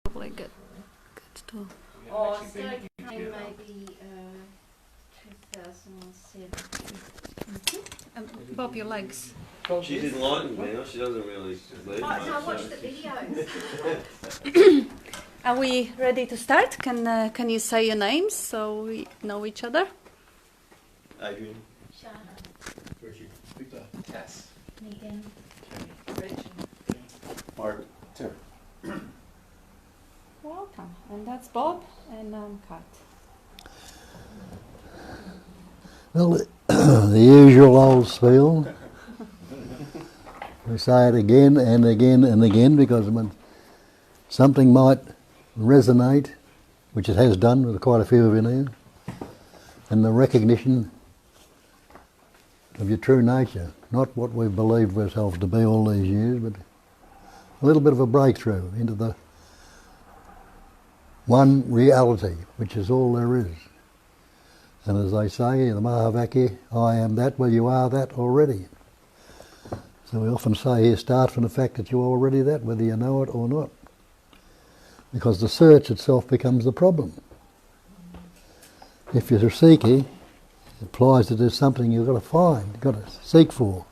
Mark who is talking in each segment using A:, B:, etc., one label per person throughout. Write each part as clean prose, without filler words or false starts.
A: probably good too.
B: Or starting maybe 2007.
A: Bob your legs.
C: She's enlightened now, she doesn't really believe much.
B: I watched the videos.
A: Are we ready to start? Can you say your names so we know each other?
C: Adrian.
B: Shana.
D: Richie. Victor.
C: Cass.
B: Megan.
E: Rich.
D: Margaret. Tim.
A: Welcome. And that's Bob and Kat.
F: Well, the usual old spiel. We say it again and again and again because when something might resonate, which it has done with quite a few of you now, and the recognition of your true nature, not what we've believed ourselves to be all these years, but a little bit of a breakthrough into the one reality, which is all there is. And as they say, the Mahavakya, I am that, well you are that already. So we often say here, start from the fact that you're already that, whether you know it or not. Because the search itself becomes the problem. If you're a seeker, it implies that there's something you've got to find, you've got to seek for.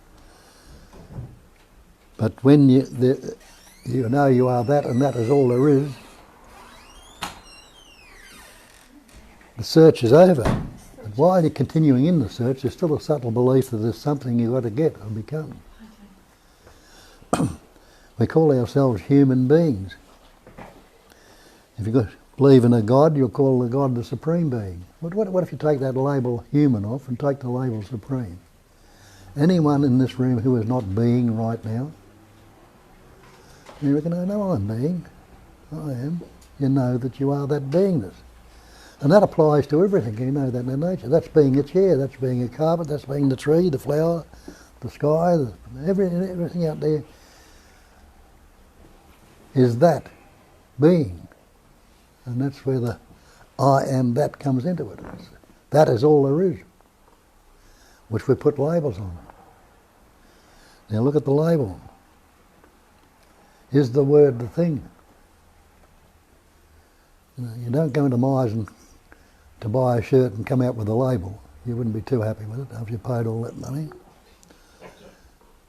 F: But when you know you are that and that is all there is, the search is over. But while you're continuing in the search, there's still a subtle belief that there's something you've got to get or become. We call ourselves human beings. If you believe in a God, you'll call the God the Supreme Being. What if you take that label human off and take the label Supreme? Anyone in this room who is not being right now, you reckon, I know I'm being. I am. You know that you are that beingness. And that applies to everything, you know that in nature. That's being a chair, that's being a carpet, that's being the tree, the flower, the sky, everything out there is that being. And that's where the I am that comes into it. That is all there is, which we put labels on. Now look at the label. Is the word the thing? You don't go into Myers to buy a shirt and come out with a label. You wouldn't be too happy with it after you paid all that money.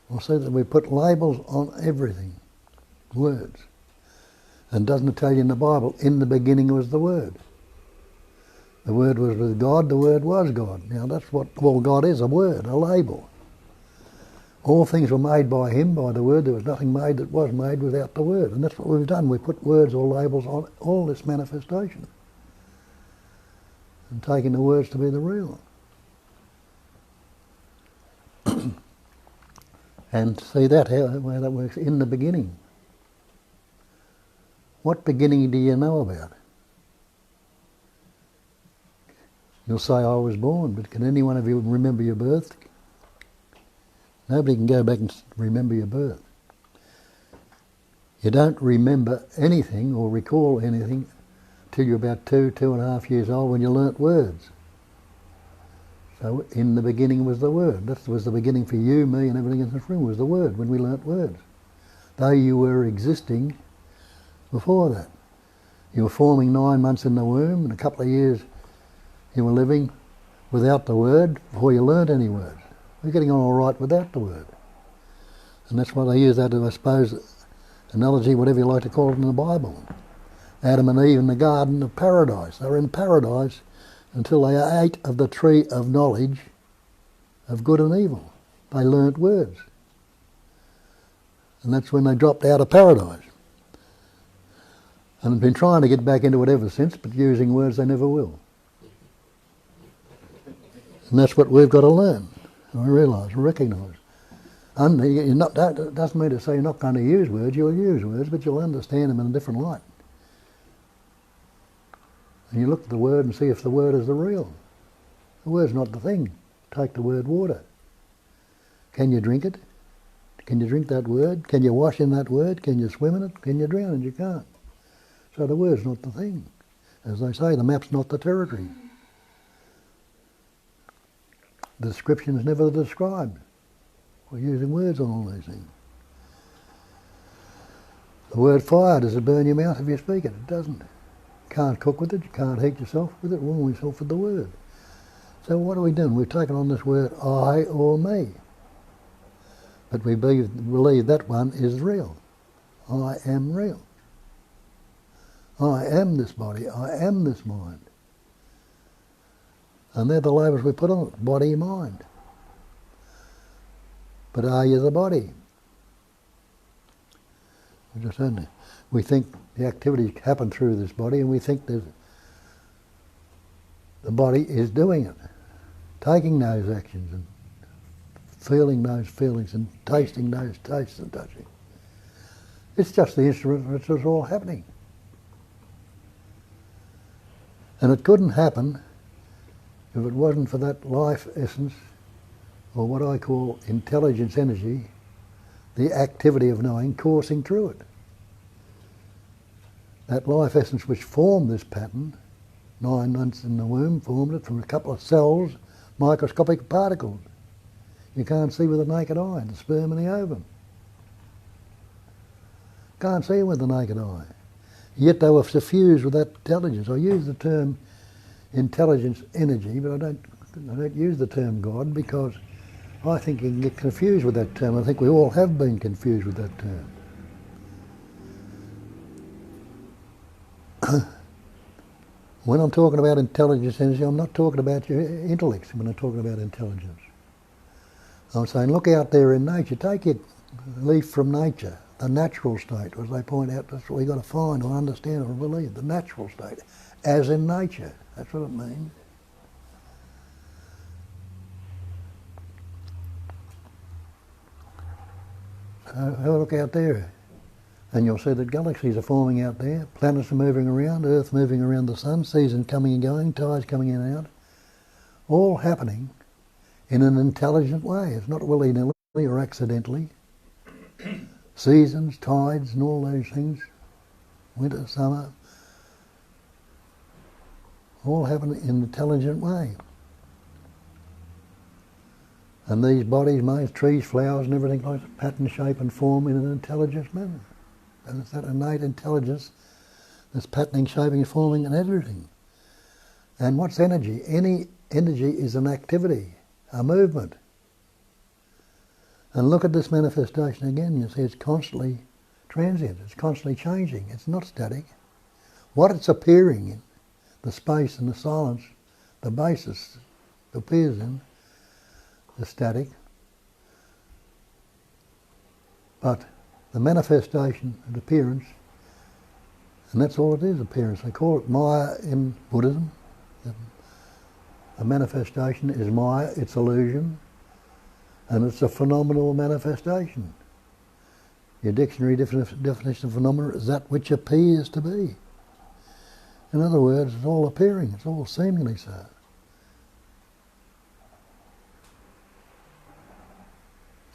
F: We'll see that we put labels on everything, words. And doesn't it tell you in the Bible, in the beginning was the Word. The Word was with God, the Word was God. Now that's what all God is, a word, a label. All things were made by Him, by the Word. There was nothing made that was made without the Word. And that's what we've done. We put words or labels on all this manifestation. And taking the words to be the real. And see that, how that works in the beginning. What beginning do you know about? You'll say, I was born, but can any one of you remember your birth? Nobody can go back and remember your birth. You don't remember anything or recall anything till you're about 2.5 years old when you learnt words. So in the beginning was the Word. That was the beginning for you, me and everything in this room, was the Word, when we learnt words. Though you were existing before that. You were forming 9 months in the womb, and a couple of years you were living without the Word before you learnt any words. We're getting on all right without the Word. And that's why they use that, I suppose, analogy, whatever you like to call it in the Bible. Adam and Eve in the Garden of Paradise. They were in paradise until they ate of the tree of knowledge of good and evil. They learnt words. And that's when they dropped out of paradise. And have been trying to get back into it ever since, but using words they never will. And that's what we've got to learn. We realise, recognise. And that doesn't mean to say you're not going to use words. You'll use words, but you'll understand them in a different light. And you look at the word and see if the word is the real. The word's not the thing. Take the word water. Can you drink it? Can you drink that word? Can you wash in that word? Can you swim in it? Can you drown in it? You can't. So the word's not the thing. As they say, the map's not the territory. The description is never described. We're using words on all these things. The word fire, does it burn your mouth if you speak it? It doesn't. You can't cook with it, you can't heat yourself with it, warm yourself with the word. So what are we doing? We've taken on this word I or me. But we believe that one is real. I am real. I am this body, I am this mind. And they're the labels we put on it, body, mind. But are you the body? We think the activities happen through this body, and we think that the body is doing it, taking those actions and feeling those feelings and tasting those tastes and touching. It's just the instrument in which it's all happening. And it couldn't happen if it wasn't for that life essence, or what I call intelligence energy, the activity of knowing coursing through it. That life essence which formed this pattern, 9 months in the womb, formed it from a couple of cells, microscopic particles. You can't see with the naked eye, the sperm and the ovum. Can't see them with the naked eye. Yet they were suffused with that intelligence. I use the term intelligence energy, but I don't use the term God, because I think you can get confused with that term. I think we all have been confused with that term. When I'm talking about intelligence energy, I'm not talking about your intellect when I'm talking about intelligence. I'm saying, look out there in nature, take your leaf from nature, the natural state, as they point out, that's what we've got to find or understand or believe, the natural state, as in nature. That's what it means. Have a look out there, and you'll see that galaxies are forming out there, planets are moving around, Earth moving around the sun, seasons coming and going, tides coming in and out, all happening in an intelligent way. It's not willy-nilly or accidentally. Seasons, tides and all those things, winter, summer, all happen in an intelligent way. And these bodies, made trees, flowers and everything like that, pattern, shape and form in an intelligent manner. And it's that innate intelligence that's patterning, shaping and forming and everything. And what's energy? Any energy is an activity, a movement. And look at this manifestation again, you see it's constantly transient, it's constantly changing, it's not static. What it's appearing in, the space and the silence, the basis it appears in, the static, but the manifestation and appearance, and that's all it is, appearance. They call it Maya in Buddhism. A manifestation is Maya, it's illusion, and it's a phenomenal manifestation. Your dictionary definition of phenomenon is that which appears to be. In other words, it's all appearing, it's all seemingly so.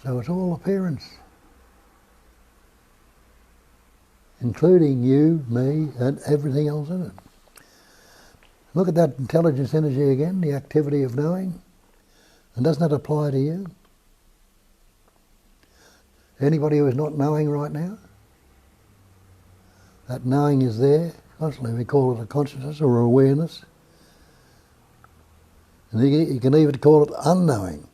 F: So it's all appearance, including you, me, and everything else in it. Look at that intelligence energy again, the activity of knowing. And doesn't that apply to you? Anybody who is not knowing right now? That knowing is there constantly. We call it a consciousness or awareness. And you can even call it unknowing.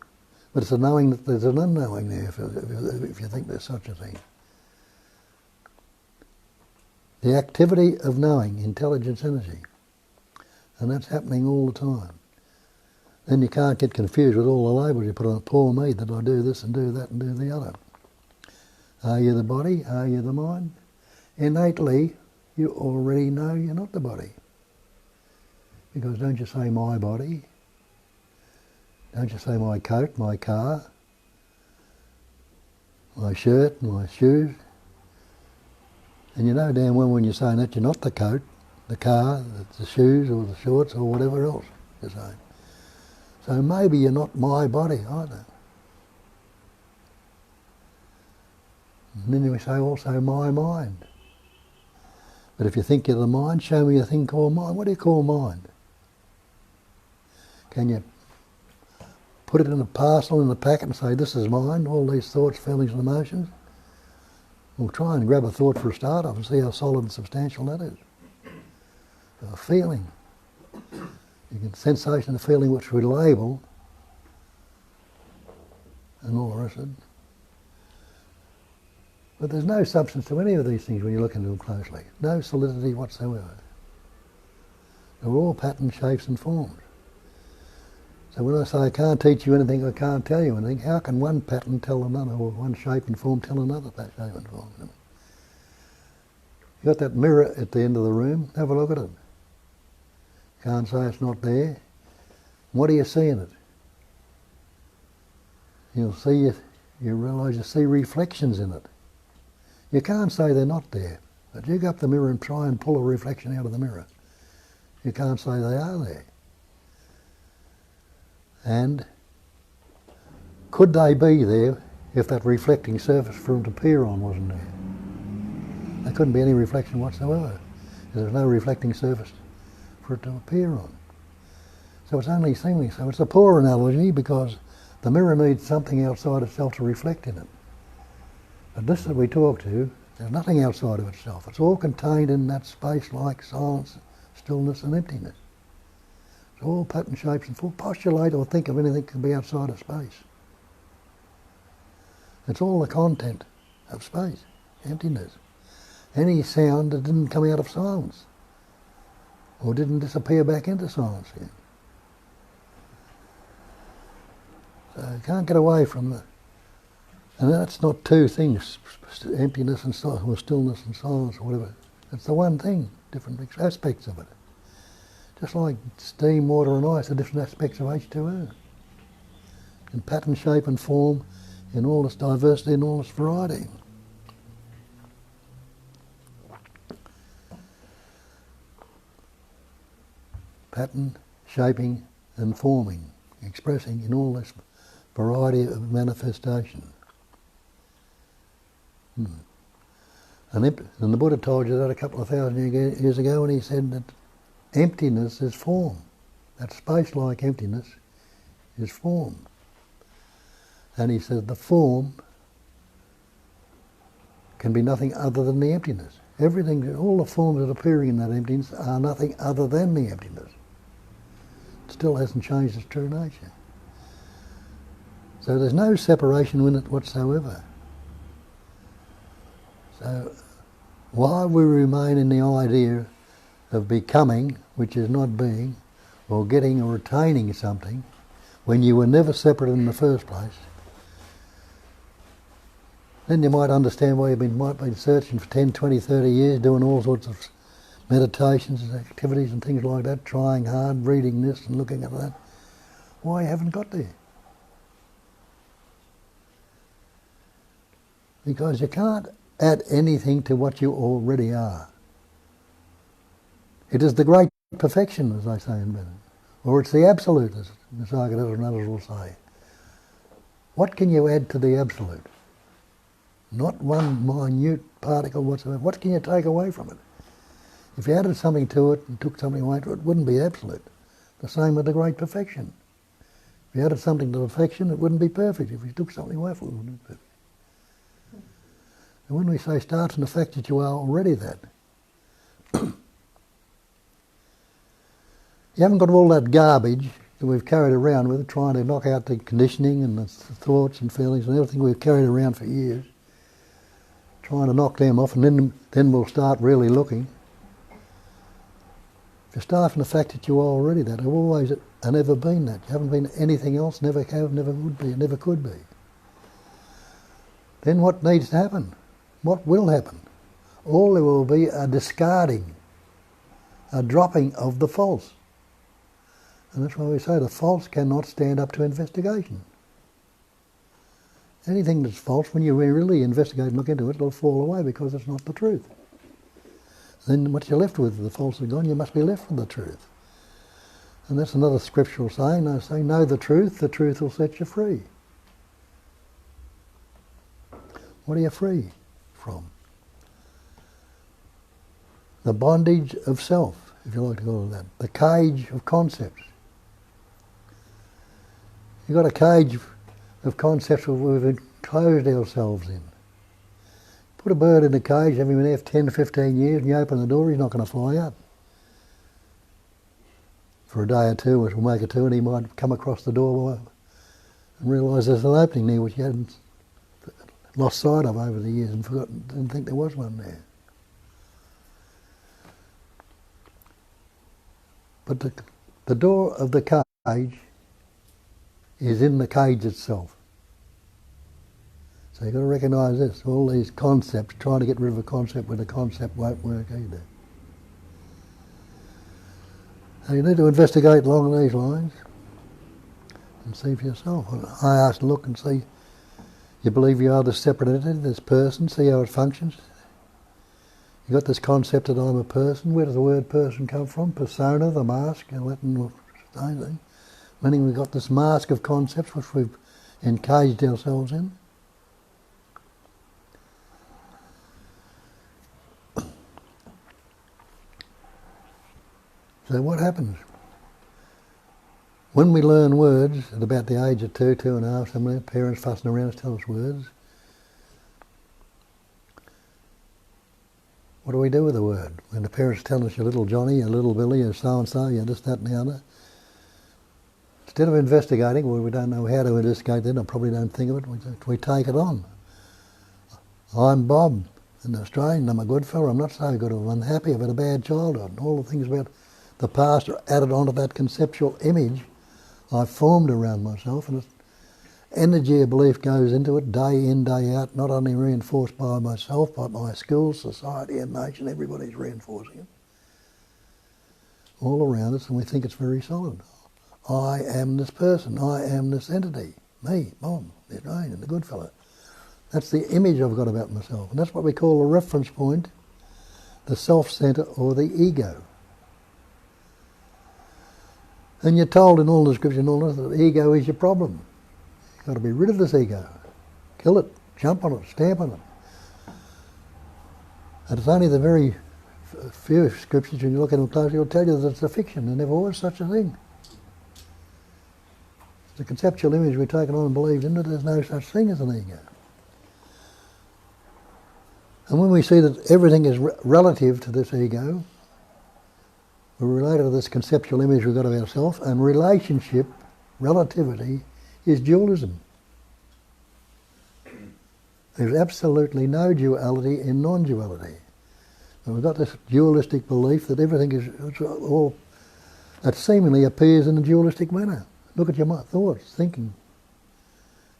F: But it's a knowing that there's an unknowing there, if you think there's such a thing. The activity of knowing, intelligence energy. And that's happening all the time. Then you can't get confused with all the labels you put on it. Poor me, that I do this and do that and do the other. Are you the body? Are you the mind? Innately, you already know you're not the body. Because don't you say my body? Don't you say my coat, my car, my shirt, my shoes? And you know damn well when you're saying that you're not the coat, the car, the shoes or the shorts or whatever else you're saying. So maybe you're not my body either. And then we say also my mind. But if you think you're the mind, show me a thing called mind. What do you call mind? Can you put it in a parcel, in a packet and say, this is mine, all these thoughts, feelings and emotions? Well, try and grab a thought for a start off and see how solid and substantial that is. A feeling. You get sensation of feeling which we label and all the rest of it. But there's no substance to any of these things when you look into them closely. No solidity whatsoever. They're all patterns, shapes and forms. So when I say I can't teach you anything, I can't tell you anything, how can one pattern tell another, or one shape and form tell another shape and form? You got that mirror at the end of the room, have a look at it. Can't say it's not there. What do you see in it? You'll see it, you realise you see reflections in it. You can't say they're not there, but you go up the mirror and try and pull a reflection out of the mirror. You can't say they are there. And could they be there if that reflecting surface for them to appear on wasn't there? There couldn't be any reflection whatsoever. There's no reflecting surface for it to appear on. So it's only seeming. So it's a poor analogy because the mirror needs something outside itself to reflect in it. But this that we talk to, there's nothing outside of itself. It's all contained in that space like silence, stillness and emptiness. It's all pattern, shapes and form. Postulate or think of anything that can be outside of space. It's all the content of space, emptiness. Any sound that didn't come out of silence or didn't disappear back into silence again. So you can't get away from that. And that's not two things, emptiness and silence, or stillness and silence or whatever. It's the one thing, different aspects of it. Just like steam, water and ice are different aspects of H2O. In pattern, shape and form, in all its diversity and all its variety. Pattern, shaping and forming, expressing in all this variety of manifestation. And the Buddha told you that a couple of thousand years ago when he said that emptiness is form. That space-like emptiness is form. And he said the form can be nothing other than the emptiness. Everything, all the forms that are appearing in that emptiness are nothing other than the emptiness. It still hasn't changed its true nature. So there's no separation in it whatsoever. So while we remain in the idea of becoming, which is not being, or getting or attaining something, when you were never separate in the first place, then you might understand why you might be searching for 10, 20, 30 years, doing all sorts of meditations and activities and things like that, trying hard, reading this and looking at that. Why you haven't got there? Because you can't add anything to what you already are. It is the great perfection, as I say in Buddhism, or it's the absolute, as Nisargadatta and others will say. What can you add to the absolute? Not one minute particle whatsoever. What can you take away from it? If you added something to it and took something away from it, it wouldn't be absolute. The same with the great perfection. If you added something to perfection, it wouldn't be perfect. If you took something away from it, it wouldn't be perfect. And when we say start from the fact that you are already that, you haven't got all that garbage that we've carried around with, trying to knock out the conditioning and the thoughts and feelings and everything we've carried around for years, trying to knock them off, and then we'll start really looking. If you start from the fact that you are already that, have always and ever been that, you haven't been anything else, never have, never would be, never could be, then what needs to happen? What will happen? All there will be a discarding, a dropping of the false. And that's why we say the false cannot stand up to investigation. Anything that's false, when you really investigate and look into it, it'll fall away because it's not the truth. Then what you're left with, the false is gone, you must be left with the truth. And that's another scriptural saying, they say, know the truth will set you free. What are you free from? The bondage of self, if you like to call it that. The cage of concepts. You've got a cage of concepts we've enclosed ourselves in. Put a bird in a cage, have him in there for 10 to 15 years, and you open the door, he's not going to fly out. For a day or two, it will make it two, and he might come across the door and realise there's an opening there which he hadn't lost sight of over the years and forgotten, didn't think there was one there. But the door of the cage is in the cage itself. So you've got to recognise this, all these concepts, trying to get rid of a concept when the concept won't work either. So you need to investigate along these lines and see for yourself. I asked to look and see, you believe you are this separate entity, this person, see how it functions. You've got this concept that I'm a person. Where does the word person come from? Persona, the mask, in Latin, same thing. Meaning we've got this mask of concepts which we've encaged ourselves in. So what happens? When we learn words at about the age of 2, 2.5, somewhere, parents fussing around to tell us words, what do we do with the word? When the parents tell us you're little Johnny, you're little Billy, you're so-and-so, you're this, that and the other, instead of investigating, well, we don't know how to investigate then, I probably don't think of it, we take it on. I'm Bob, an Australian, I'm a good fellow, I'm not so good, I'm unhappy, I've had a bad childhood, and all the things about the past are added onto that conceptual image I've formed around myself, and energy of belief goes into it day in, day out, not only reinforced by myself, but my schools, society and nation, everybody's reinforcing it. All around us, and we think it's very solid. I am this person, I am this entity, me, Bob, the Australian, the good fellow. That's the image I've got about myself, and that's what we call a reference point, the self-centre or the ego. And you're told in all the scripture and all this that the ego is your problem. You've got to be rid of this ego. Kill it, jump on it, stamp on it. And it's only the very few scriptures, when you look at them closely, will tell you that it's a fiction, and never was such a thing. It's a conceptual image we've taken on and believed in, that there's no such thing as an ego. And when we see that everything is relative to this ego, we're related to this conceptual image we've got of ourselves, and relationship, relativity, is dualism. There's absolutely no duality in non-duality. And we've got this dualistic belief that everything is all, that seemingly appears in a dualistic manner. Look at your thoughts, thinking,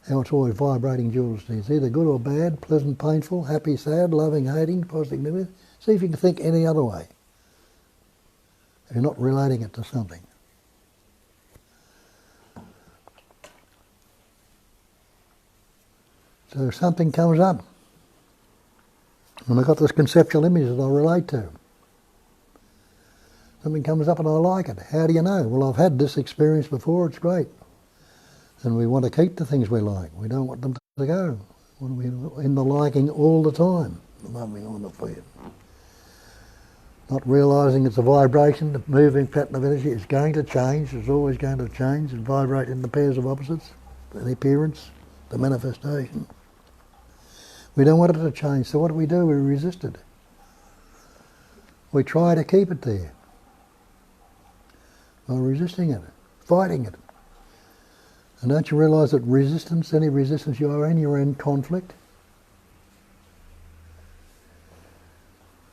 F: how it's always vibrating dualistic. It's either good or bad, pleasant, painful, happy, sad, loving, hating, positive, negative. See if you can think any other way. You're not relating it to something. So if something comes up, and I've got this conceptual image that I relate to, something comes up and I like it. How do you know? Well, I've had this experience before, it's great. And we want to keep the things we like. We don't want them to go. We want to be in the liking all the time, the loving or the fear. Not realising it's a vibration, the moving pattern of energy is going to change, it's always going to change and vibrate in the pairs of opposites, the appearance, the manifestation. We don't want it to change, so what do? We resist it. We try to keep it there. By resisting it, fighting it. And don't you realise that resistance, any resistance you are in, you're in conflict?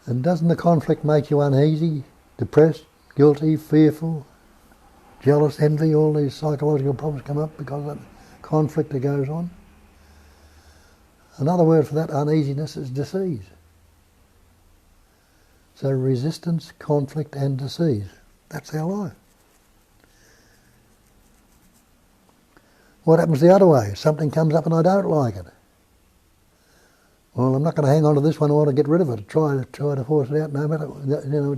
F: And doesn't the conflict make you uneasy, depressed, guilty, fearful, jealous, envy, all these psychological problems come up because of that conflict that goes on? Another word for that uneasiness is disease. So resistance, conflict and disease, that's our life. What happens the other way? Something comes up and I don't like it. Well, I'm not going to hang on to this one, I want to get rid of it, try to force it out, no matter,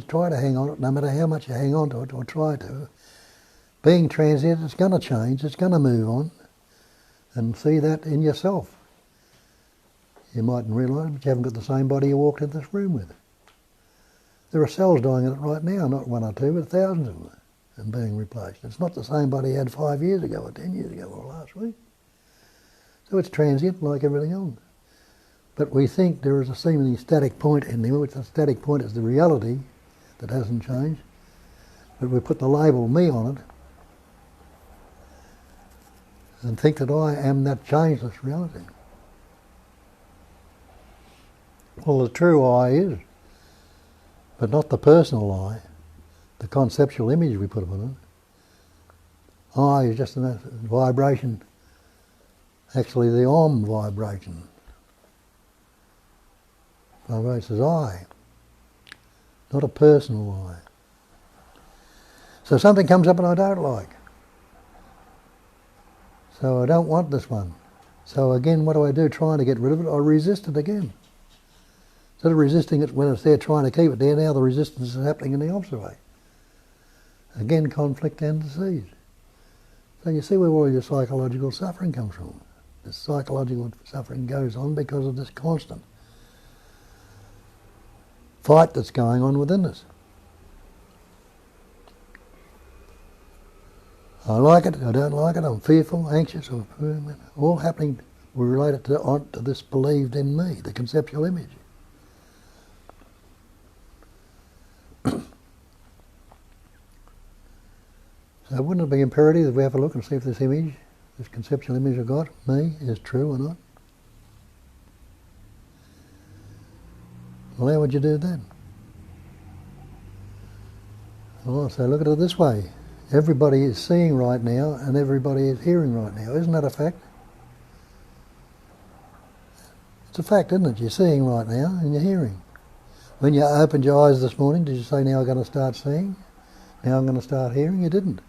F: try to hang on to it, no matter how much you hang on to it, or try to. Being transient, it's going to change, it's going to move on, and see that in yourself. You mightn't realise, but you haven't got the same body you walked in this room with. There are cells dying in it right now, not one or two, but thousands of them, and being replaced. It's not the same body you had 5 years ago, or 10 years ago, or last week. So it's transient like everything else. But we think there is a seemingly static point in there, which the static point is the reality that hasn't changed. But we put the label me on it and think that I am that changeless reality. Well, the true I is, but not the personal I, the conceptual image we put upon it. I is just a vibration, actually the Om vibration. Vibrates as I, not a personal I. So something comes up and I don't like. So I don't want this one. So again, what do? Trying to get rid of it, I resist it again. Instead of resisting it when it's there, trying to keep it there, now the resistance is happening in the opposite way. Again, conflict and disease. So you see where all your psychological suffering comes from. This psychological suffering goes on because of this constant fight that's going on within us. I like it, I don't like it, I'm fearful, anxious, or all happening, we relate it to this believed in me, the conceptual image. So wouldn't it be imperative that we have a look and see if this image, this conceptual image I've got, me, is true or not? Well, how would you do that? Well, so look at it this way. Everybody is seeing right now and everybody is hearing right now. Isn't that a fact? It's a fact, isn't it? You're seeing right now and you're hearing. When you opened your eyes this morning, did you say, now I'm going to start seeing? Now I'm going to start hearing? You didn't.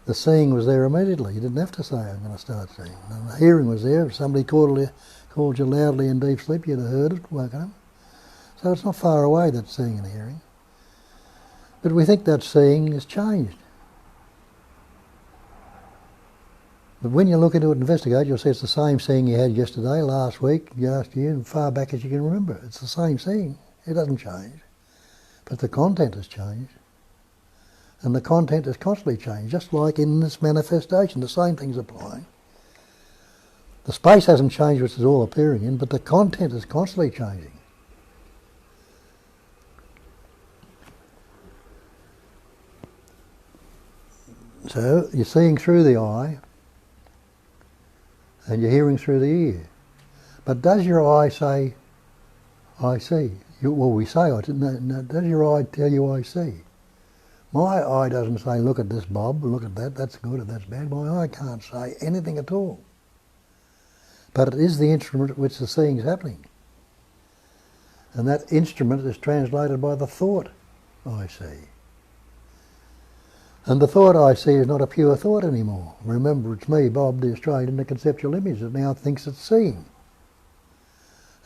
F: The seeing was there immediately. You didn't have to say, I'm going to start seeing. And the hearing was there. If somebody called you loudly in deep sleep, you'd have heard it, woken up. So it's not far away, that seeing and hearing. But we think that seeing has changed. But when you look into it and investigate, you'll see it's the same seeing you had yesterday, last week, last year, and far back as you can remember. It's the same seeing. It doesn't change. But the content has changed. And the content has constantly changed, just like in this manifestation. The same thing's applying. The space hasn't changed, which is all appearing in, but the content is constantly changing. So you're seeing through the eye, and you're hearing through the ear. But does your eye say, I see? We say, I didn't know. Does your eye tell you I see? My eye doesn't say, look at this, Bob, look at that, that's good or that's bad. My eye can't say anything at all. But it is the instrument at which the seeing is happening. And that instrument is translated by the thought I see. And the thought I see is not a pure thought anymore. Remember, it's me, Bob, the Australian, the conceptual image that now thinks it's seeing.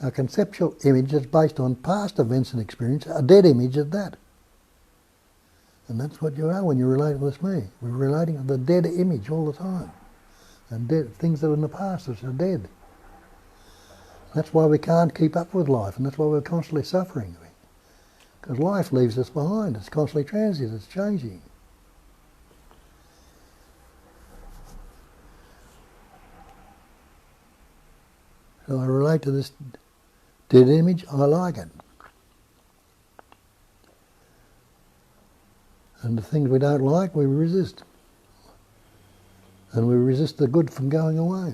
F: A conceptual image is based on past events and experience, a dead image at that. And that's what you are when you're relating with me. We're relating to the dead image all the time. And dead things that are in the past which are dead. That's why we can't keep up with life, and that's why we're constantly suffering. Because life leaves us behind. It's constantly transient, it's changing. So I relate to this dead image, I like it. And the things we don't like, we resist. And we resist the good from going away.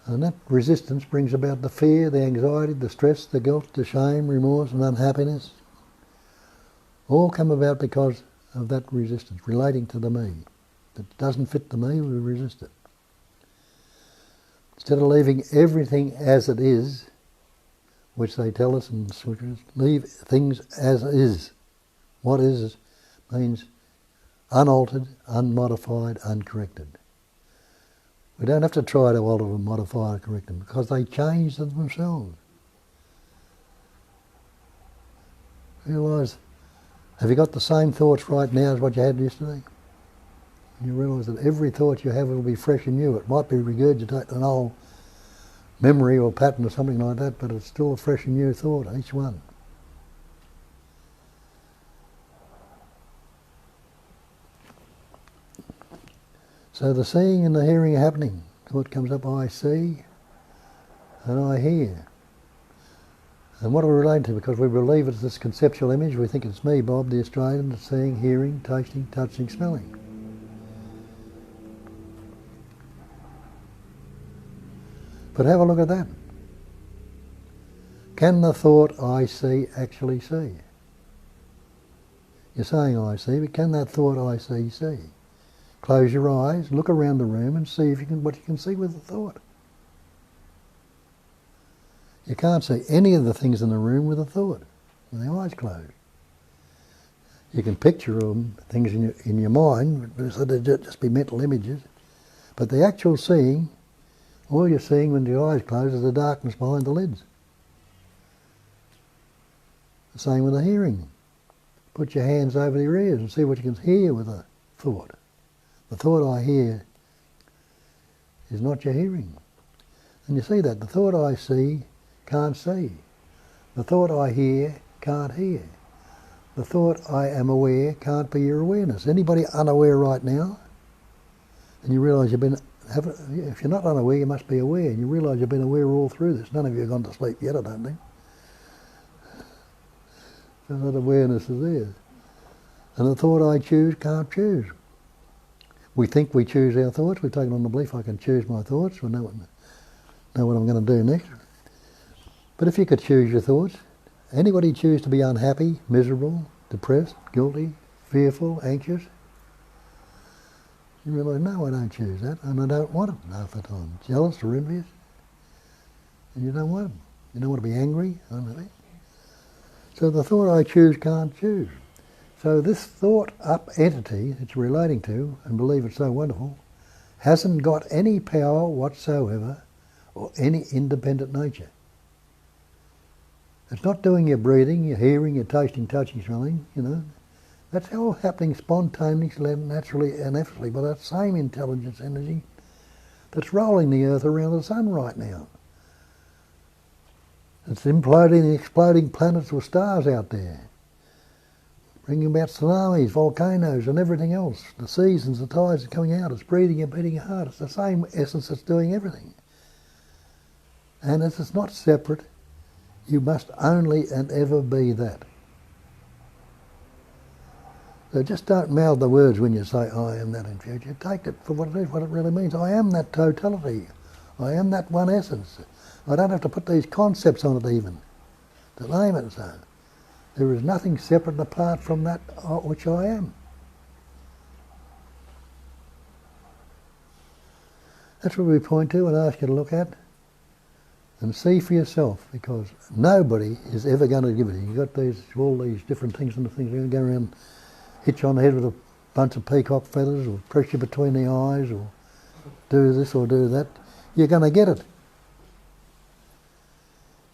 F: And that resistance brings about the fear, the anxiety, the stress, the guilt, the shame, remorse and unhappiness. All come about because of that resistance, relating to the me. If it doesn't fit the me, we resist it. Instead of leaving everything as it is, which they tell us in the sutras, leave things as is. What is means unaltered, unmodified, uncorrected. We don't have to try to alter them, modify or correct them, because they change themselves. Realise, have you got the same thoughts right now as what you had yesterday? You realise that every thought you have will be fresh and new. It might be regurgitating an old memory or pattern or something like that, but it's still a fresh and new thought, each one. So the seeing and the hearing are happening. Thought comes up, I see. and I hear. And what are we relating to? Because we believe it's this conceptual image, we think it's me, Bob, the Australian, that's seeing, hearing, tasting, touching, smelling. But have a look at that. Can the thought I see actually see? You're saying I see, but can that thought I see see? Close your eyes, look around the room and see if you can, what you can see with the thought. You can't see any of the things in the room with a thought, with the eyes closed. You can picture them, things in your mind, so they'd just be mental images. But the actual seeing, all you're seeing when your eyes close is the darkness behind the lids. The same with the hearing. Put your hands over your ears and see what you can hear with a thought. The thought I hear is not your hearing. And you see that. The thought I see can't see. The thought I hear can't hear. The thought I am aware can't be your awareness. Anybody unaware right now? And you realise you've been... if you're not unaware, you must be aware. And you realise you've been aware all through this. None of you have gone to sleep yet, I don't think. So that awareness is there. And the thought I choose can't choose. We think we choose our thoughts. We've taken on the belief I can choose my thoughts. We know what I'm going to do next. But if you could choose your thoughts, anybody choose to be unhappy, miserable, depressed, guilty, fearful, anxious? You realise, no, I don't choose that, and I don't want it half the time. Jealous or envious, and you don't want them. You don't want to be angry, unhappy. So the thought I choose can't choose. So this thought up entity that you're relating to, and believe it's so wonderful, hasn't got any power whatsoever or any independent nature. It's not doing your breathing, your hearing, your tasting, touching, smelling, you know. That's all happening spontaneously, naturally and effortlessly by that same intelligence energy that's rolling the earth around the sun right now. It's imploding and exploding planets with stars out there, bringing about tsunamis, volcanoes and everything else. The seasons, the tides are coming out, it's breathing and beating your heart. It's the same essence that's doing everything. And if it's not separate, you must only and ever be that. So just don't mouth the words when you say, I am that in future. Take it for what it is, what it really means. I am that totality. I am that one essence. I don't have to put these concepts on it even, to name it so. There is nothing separate and apart from that which I am. That's what we point to and ask you to look at and see for yourself, because nobody is ever going to give it. You've got all these different things and the things. You're going to go around, hit you on the head with a bunch of peacock feathers, or press you between the eyes, or do this or do that. You're going to get it.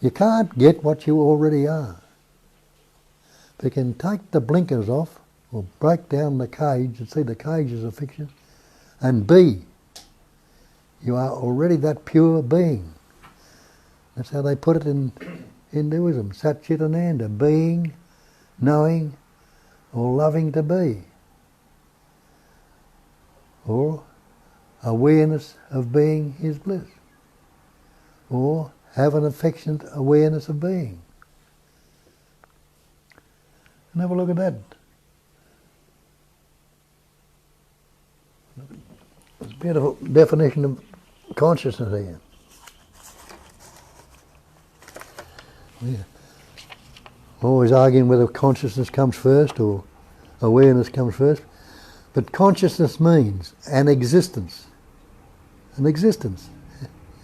F: You can't get what you already are. If you can take the blinkers off, or break down the cage and see the cage as a fiction, and be, you are already that pure being. That's how they put it in Hinduism, Sat-Chit-Ananda, being, knowing, or loving to be, or awareness of being is bliss, or have an affectionate awareness of being. And have a look at that. It's a beautiful definition of consciousness here. Yeah. Always arguing whether consciousness comes first or awareness comes first. But consciousness means an existence. An existence.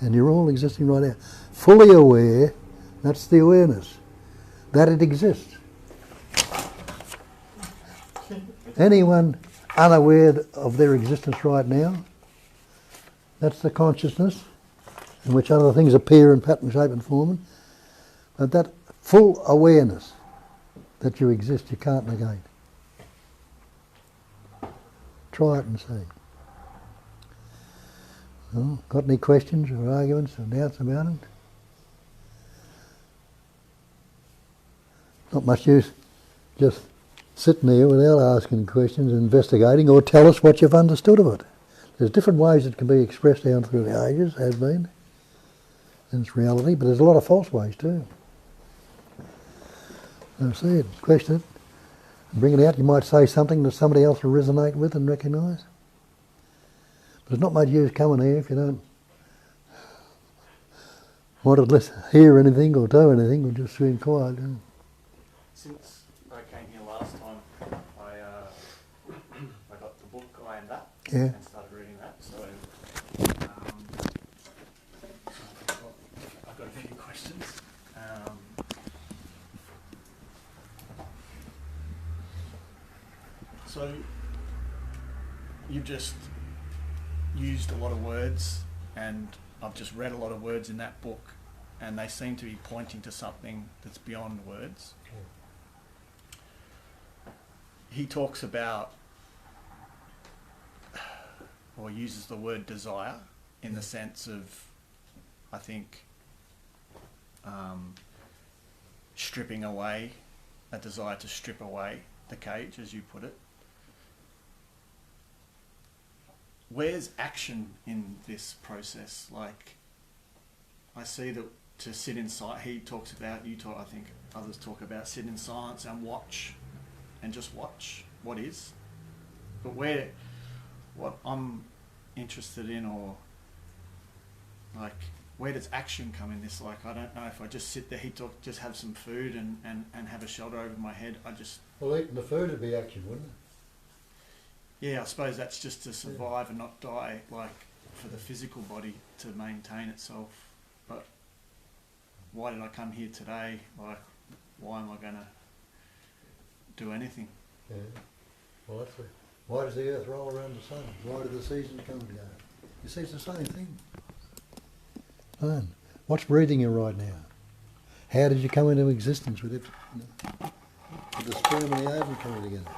F: And you're all existing right now. Fully aware, that's the awareness. That it exists. Anyone unaware of their existence right now, that's the consciousness in which other things appear in pattern, shape and form. But that full awareness that you exist, you can't negate. Try it and see. Well, got any questions or arguments or doubts about it? Not much use just sitting there without asking questions, investigating, or tell us what you've understood of it. There's different ways it can be expressed down through the ages, has been. and it's reality, but there's a lot of false ways too. So see it, question it, bring it out. You might say something that somebody else will resonate with and recognise. But there's not much use coming here if you don't want to hear anything or do anything, or just sit quiet.
E: Since I came here last time, I got the book I Am That and started reading that. So I've got a few questions. So you've just used a lot of words, and I've just read a lot of words in that book, and they seem to be pointing to something that's beyond words. He talks about, or uses the word desire in the sense of, I think, stripping away, a desire to strip away the cage, as you put it. Where's action in this process? Like, I see that to sit in silence, he talks about, you talk, I think others talk about sit in silence and watch, and just watch what is. But what I'm interested in, or like, where does action come in this? Like, I don't know if I just sit there, just have some food and have a shelter over my head.
F: Well, eating the food would be action, wouldn't it?
E: Yeah, I suppose that's just to survive and not die, like for the physical body to maintain itself. But why did I come here today? Like, why am I going to do anything?
F: Yeah. Well, that's it. Why does the earth roll around the sun? Why do the seasons come and go? You see, it's the same thing. Fine. What's breathing you right now? How did you come into existence with it? With the sperm and the ovum coming together.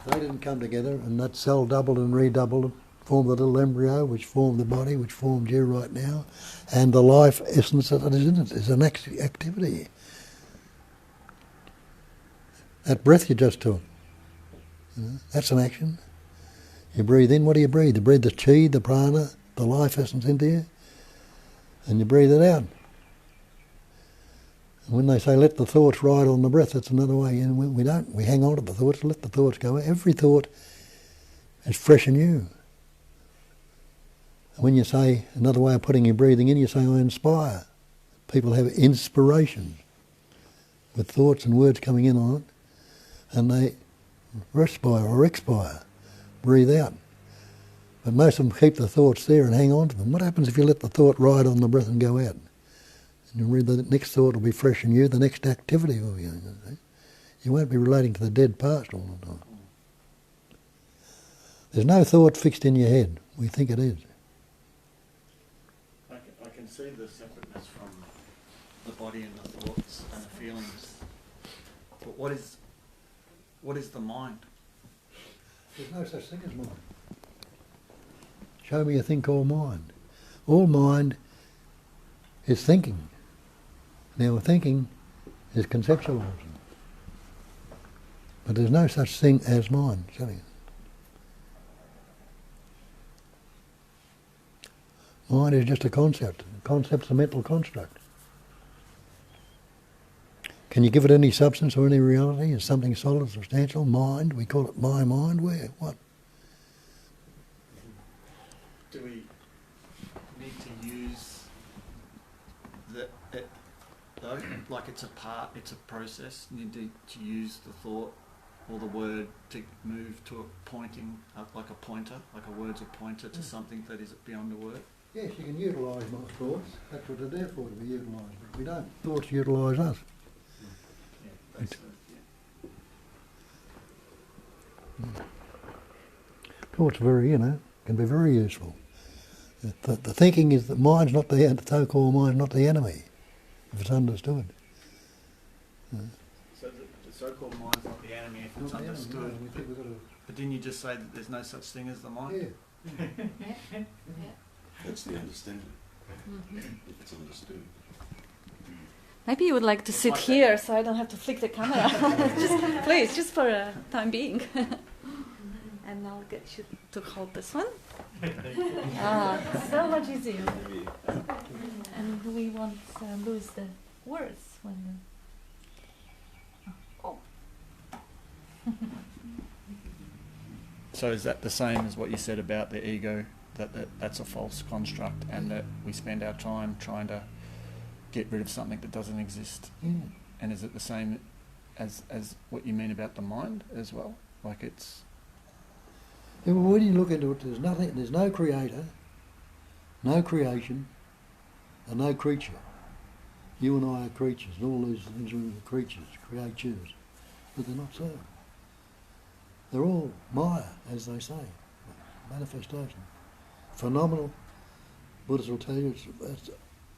F: They didn't come together, and that cell doubled and redoubled, formed the little embryo, which formed the body, which formed you right now, and the life essence that is in it is an activity. That breath you just took, that's an action. You breathe in, what do you breathe? You breathe the chi, the prana, the life essence into you, and you breathe it out. And when they say let the thoughts ride on the breath, that's another way. And we don't. We hang on to the thoughts, let the thoughts go. Every thought is fresh and new. And when you say, another way of putting your breathing in, you say, I inspire. People have inspiration with thoughts and words coming in on it, and they respire or expire, breathe out. But most of them keep the thoughts there and hang on to them. What happens if you let the thought ride on the breath and go out? And you read the next thought will be fresh in you, the next activity will be. You won't be relating to the dead past all the time. There's no thought fixed in your head. We think it is.
E: I can see the separateness from the body and the thoughts and the feelings. But what is the mind?
F: There's no such thing as mind. Show me a thing called mind. All mind is thinking. Now thinking is conceptualism. But there's no such thing as mind, shall you? Mind is just a concept. A concept's a mental construct. Can you give it any substance or any reality? Is something solid, substantial? Mind, we call it my mind. Where? What?
E: Do we need to use though? Like it's a process. You need to use the thought or the word to move to a pointing, like a pointer, like a word's a pointer to something that is beyond the word.
F: Yes, you can utilise my thoughts. That's what they're there for, to be utilised. But we don't. Thoughts utilise us.
E: Yeah,
F: Thoughts can be very useful. The thinking is that mind's not the so-called mind's not the enemy, if it's understood.
E: So the so-called mind's not the enemy if it's understood. But didn't you just say that there's no such thing as the mind?
F: Yeah.
D: That's the understanding. If it's understood.
A: Maybe you would like to sit here so I don't have to flick the camera. Please, just for a time being. And I'll get you to hold this one. So much easier. And we won't lose the words when. Oh.
E: So is that the same as what you said about the ego, that's a false construct, and that we spend our time trying to get rid of something that doesn't exist?
F: Yeah.
E: And is it the same as what you mean about the mind as well? Like it's...
F: Yeah, well, when you look into it, there's no creator, no creation, and no creature. You and I are creatures, and all these things are creatures, creatures, but they're not so. They're all Maya, as they say, manifestation. Phenomenal. Buddhists will tell you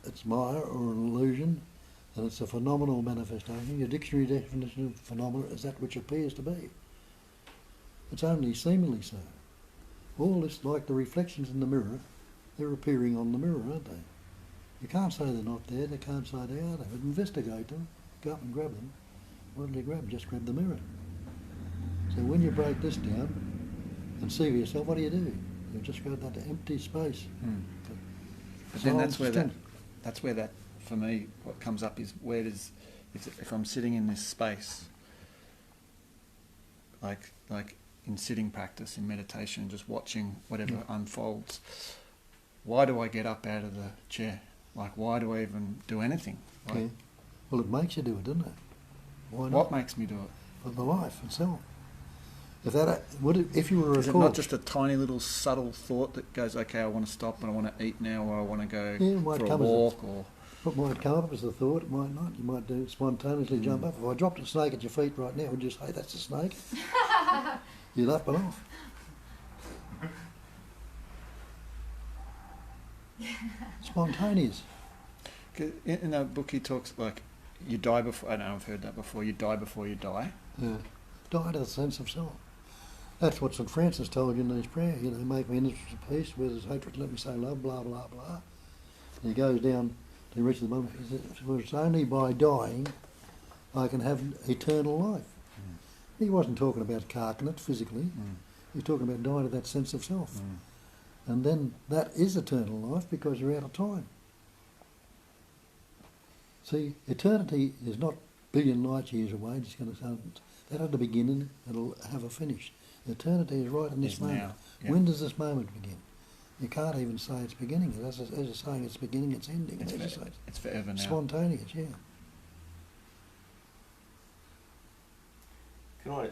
F: it's Maya or an illusion, and it's a phenomenal manifestation. Your dictionary definition of phenomena is that which appears to be. It's only seemingly so. All this, like the reflections in the mirror, they're appearing on the mirror, aren't they? You can't say they're not there, they can't say they are there, but investigate them, go up and grab them. What do you grab? Just grab the mirror. So when you break this down and see for yourself, what do? You just go to that empty space.
E: But then that's where that, for me, what comes up is if I'm sitting in this space, like in sitting practice, in meditation, just watching whatever unfolds, why do I get up out of the chair? Like, why do I even do anything? Like,
F: well, it makes you do it, doesn't it? Why not?
E: What makes me do it?
F: For the life itself. If you were a
E: Is it
F: corpse,
E: not just a tiny little subtle thought that goes, okay, I want to stop and I want to eat now, or I want to go for a walk, or...
F: What might come up as a thought, it might not. You might do spontaneously jump up. If I dropped a snake at your feet right now, would you say that's a snake? You'd up and off. Spontaneous.
E: In the book he talks like, you die before, I know I've heard that before, you die before you die.
F: Yeah. Die to the sense of self. That's what St. Francis told you in his prayer, make me an instance of peace, where there's hatred, let me say love, blah, blah, blah. And he goes down to reach the moment, he says, it's only by dying I can have eternal life. He wasn't talking about carking it physically, he was talking about dying to that sense of self. And then that is eternal life because you're out of time. See, eternity is not billion light years away, it's going to that had a beginning, it'll have a finish. Eternity is right in this moment.
E: Now, yeah.
F: When does this moment begin? You can't even say it's beginning. As you're saying it's beginning, it's ending.
E: It's forever now.
F: Spontaneous, yeah.
C: Can I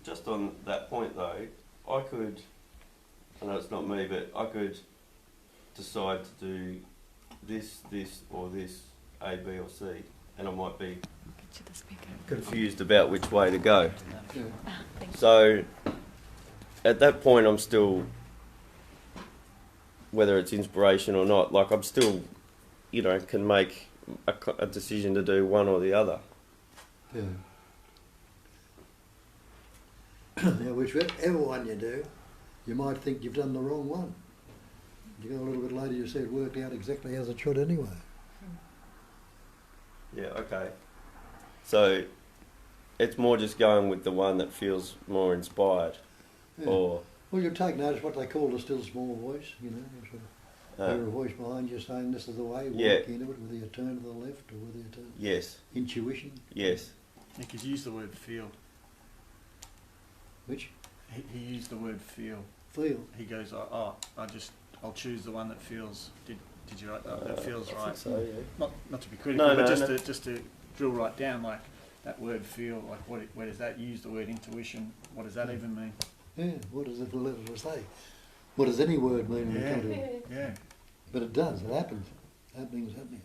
C: just on that point though, I could, I know it's not me, but I could decide to do this, or this, A, B or C, and I might be confused about which way to go.
F: Yeah.
C: So at that point I'm still, whether it's inspiration or not, like I'm still, can make a decision to do one or the other.
F: Yeah. Now, whichever one you do, you might think you've done the wrong one. You go a little bit later, you see it worked out exactly as it should anyway.
C: Yeah, okay. So it's more just going with the one that feels more inspired,
F: Yeah.
C: or...
F: Well, you take notice what they call the still small voice, There's a voice behind you saying this is the way, walk into it, whether you turn to the left or whether you turn...
C: Yes.
F: Intuition.
C: Yes.
E: You could use the word feel.
F: Which?
E: He used the word feel.
F: Feel.
E: He goes, I'll choose the one that feels. Did you write that? That feels
C: I
E: right.
C: think so, yeah.
E: Not to be critical, but
C: no.
E: just to drill right down, like that word feel. Like where does that use the word intuition? What does that even mean?
F: Yeah. What does it say? What does any word mean? When you come to it?
E: Yeah.
F: But it does. It happens. Happening is happening.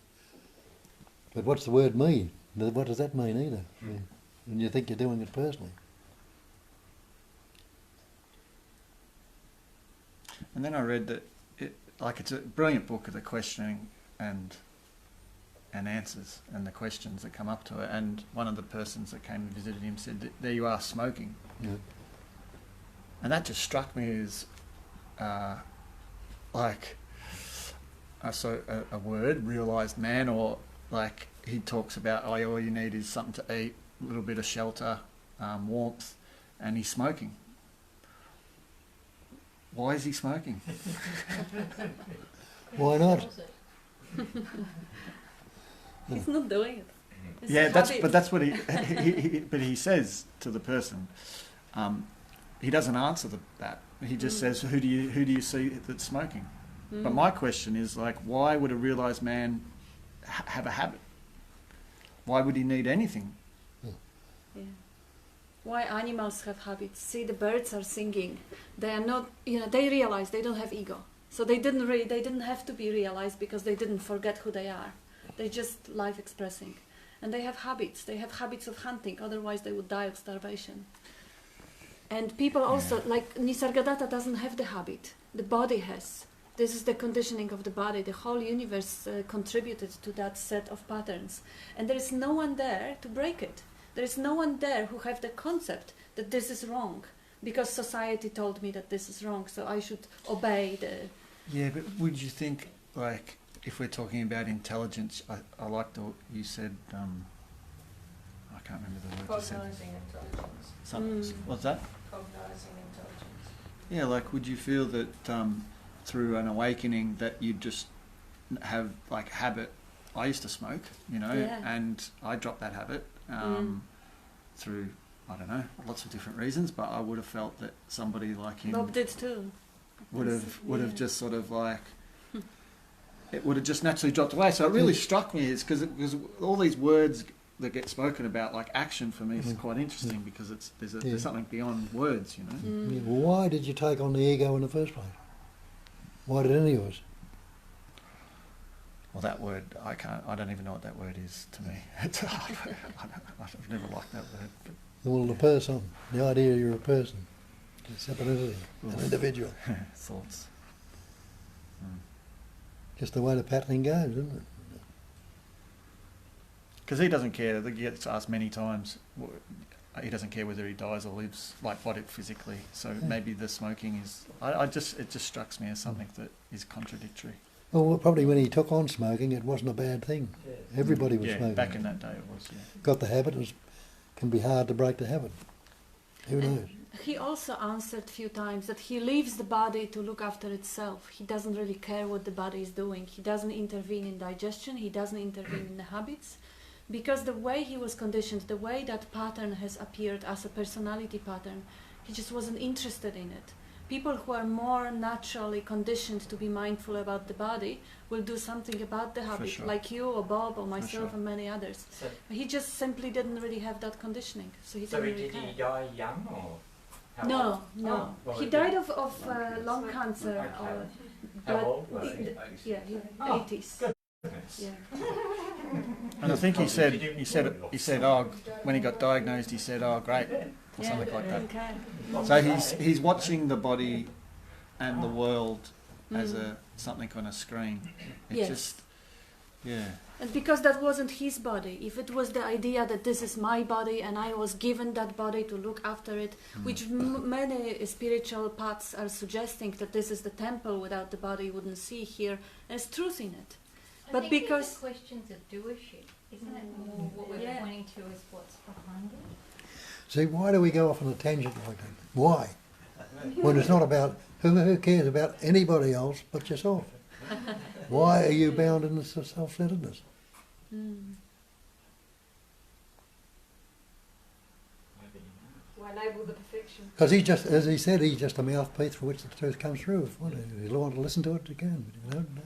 F: But what's the word mean? What does that mean either? Yeah. And you think you're doing it personally.
E: And then I read that it's a brilliant book of the questioning and answers and the questions that come up to it. And one of the persons that came and visited him said, "There you are, smoking."
F: Yeah.
E: And that just struck me as a word, realised man, or like he talks about, all you need is something to eat, a little bit of shelter, warmth, and he's smoking. Why is he smoking?
F: Why not?
A: He's not doing it. It's
E: Yeah,
A: a
E: that's
A: habit.
E: but that's what he says to the person. He doesn't answer that. He just says, "Who do you see that's smoking?" But my question is like, why would a realised man have a habit? Why would he need anything?
A: Yeah. Why animals have habits? See, the birds are singing. They are not, they realize they don't have ego. So they didn't have to be realized because they didn't forget who they are. They just life expressing. And they have habits. They have habits of hunting. Otherwise they would die of starvation. And people also, like Nisargadatta doesn't have the habit. The body has. This is the conditioning of the body. The whole universe contributed to that set of patterns. And there is no one there to break it. There is no one there who have the concept that this is wrong. Because society told me that this is wrong, so I should obey the...
E: Yeah, but would you think, like, if we're talking about intelligence, I like you said, I can't remember the word you said.
G: Cognizing intelligence.
E: What's that?
G: Cognizing intelligence.
E: Yeah, like, would you feel that through an awakening that you'd just have, like, habit? I used to smoke, and I dropped that habit through, I don't know, lots of different reasons, but I would have felt that somebody like him...
A: Bob did too.
E: would have just sort of like... It would have just naturally dropped away. So it really struck me, because all these words that get spoken about, like action for me is quite interesting, because there's something beyond words,
F: Yeah, well, why did you take on the ego in the first place? Why did any of us?
E: Well, that word, I don't even know what that word is to me. It's hard. I've never liked that word. But
F: Well, the person, the idea you're a person, a separate entity, an individual.
E: thoughts.
F: Just the way the patterning goes, isn't it?
E: Because he doesn't care. He gets asked many times. He doesn't care whether he dies or lives, like body physically. So maybe the smoking is. It just strikes me as something that is contradictory.
F: Well, probably when he took on smoking, it wasn't a bad thing. Everybody was smoking.
E: Back in that day it was. Yeah.
F: Got the habit. It can be hard to break the habit. Who knows?
A: He also answered a few times that he leaves the body to look after itself. He doesn't really care what the body is doing. He doesn't intervene in digestion. He doesn't intervene in the habits. Because the way he was conditioned, the way that pattern has appeared as a personality pattern, he just wasn't interested in it. People who are more naturally conditioned to be mindful about the body will do something about the habit,
E: sure.
A: like you or Bob or myself
E: sure.
A: and many others.
G: So,
A: He just simply didn't really have that conditioning, so he
G: so
A: didn't really
G: did he
A: care.
G: die young or? How
A: No,
G: old?
A: no.
G: Oh, well,
A: He died of lung cancer.
G: Okay.
A: But
G: How old was he?
A: yeah, he
G: Oh,
A: 80s. Yeah.
E: And I think he said, oh, when he got diagnosed, he said, oh, great, or something like that.
A: Okay.
E: So he's watching the body and the world as something on a screen. It
A: Yes.
E: just, yeah.
A: And because that wasn't his body, if it was the idea that this is my body and I was given that body to look after it, which many spiritual paths are suggesting that this is the temple without the body you wouldn't see here, there's truth in it.
B: I
A: But
B: think
A: because-
B: it's a questions of doership, isn't it? More what we're
A: Yeah.
B: pointing to is what's behind it.
F: See, why do we go off on a tangent like that? Why? When it's not about, who cares about anybody else but yourself? Why are you bound in this self-centeredness?
A: Why label the perfection?
F: Because he just, as he said, he's just a mouthpiece through which the truth comes through. If you want to listen to it, you can. But you don't.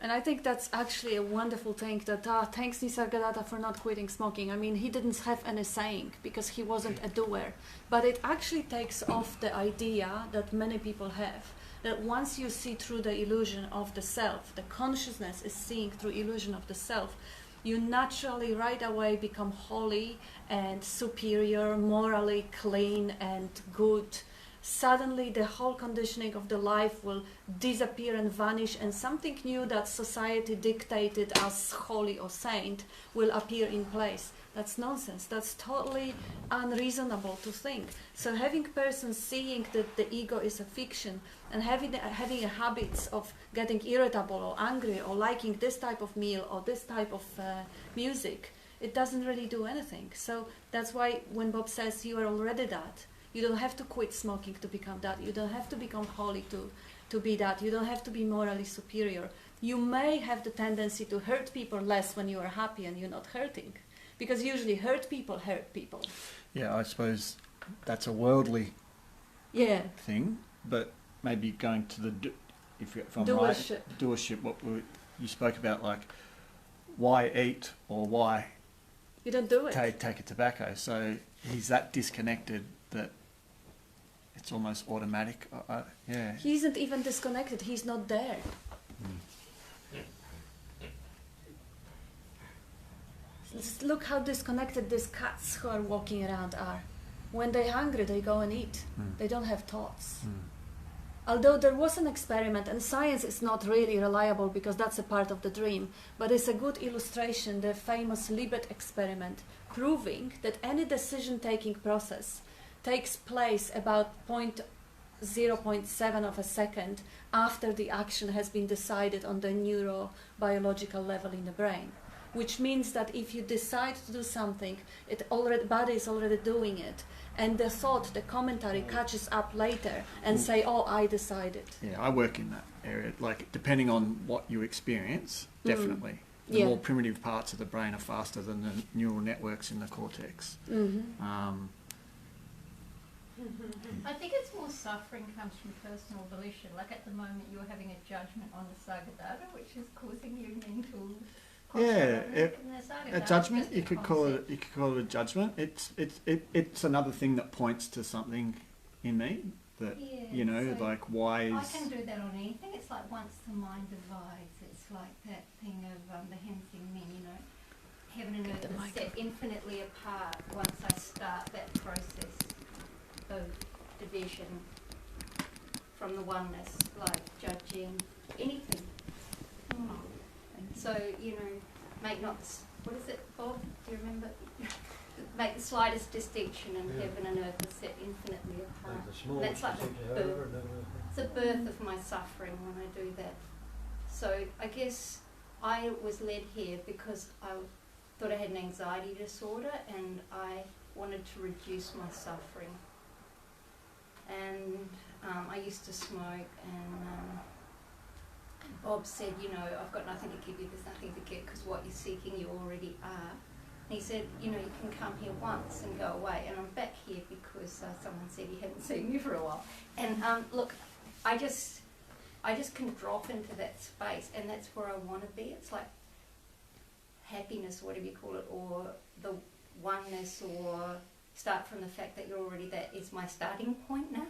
A: And I think that's actually a wonderful thing that thanks Nisargadatta for not quitting smoking. I mean, he didn't have any saying because he wasn't a doer. But it actually takes off the idea that many people have, that once you see through the illusion of the self, the consciousness is seeing through illusion of the self, you naturally right away become holy and superior, morally clean and good. Suddenly the whole conditioning of the life will disappear and vanish, and something new that society dictated as holy or saint will appear in place. That's nonsense. That's totally unreasonable to think. So having persons seeing that the ego is a fiction and having a habits of getting irritable or angry or liking this type of meal or this type of music, it doesn't really do anything. So that's why when Bob says you are already that, You don't have to quit smoking to become that. You don't have to become holy to be that. You don't have to be morally superior. You may have the tendency to hurt people less when you are happy and you're not hurting. Because usually hurt people hurt people.
E: Yeah, I suppose that's a worldly
A: Yeah.
E: thing, but maybe going to the, if I'm
A: Doership.
E: right, doership, you spoke about, like, why eat or why
A: You don't do it.
E: take a tobacco. So he's that disconnected that it's almost automatic. Yeah.
A: He isn't even disconnected. He's not there. Just look how disconnected these cats who are walking around are. When they're hungry, they go and eat. They don't have thoughts. Although there was an experiment, and science is not really reliable because that's a part of the dream, but it's a good illustration, the famous Libet experiment, proving that any decision-taking process takes place about 0.7 of a second after the action has been decided on the neurobiological level in the brain. Which means that if you decide to do something, body is already doing it, and the thought, the commentary catches up later and say, "Oh, I decided."
E: Yeah, I work in that area. Like, depending on what you experience, definitely. The
A: Yeah.
E: more primitive parts of the brain are faster than the neural networks in the cortex.
B: I think it's more suffering comes from personal volition. Like at the moment, you're having a judgment on the Nisargadatta, which is causing you mental.
E: Yeah,
B: Nisargadatta
E: a
B: is
E: judgment.
B: just
E: You
B: a
E: could call it.
B: concept.
E: You could call it a judgment. It's another thing that points to something in me that
B: Yeah, so
E: like why
B: I
E: is.
B: can do that on anything. It's like once the mind divides, it's like that thing of the Hensing Min, heaven and earth are set infinitely apart once I start that process of division from the oneness, like judging anything. So, make not, what is it, Bob? Do you remember? Make the slightest distinction and heaven and earth are set infinitely apart. That's like the birth. It's the birth of my suffering when I do that. So I guess I was led here because I thought I had an anxiety disorder and I wanted to reduce my suffering. And I used to smoke, and Bob said, I've got nothing to give you, there's nothing to get, because what you're seeking you already are. And he said, you can come here once and go away. And I'm back here because someone said he hadn't seen me for a while. And look, I just can drop into that space, and that's where I want to be. It's like happiness, or whatever you call it, or the oneness, or start from the fact that you're already that is my starting point now.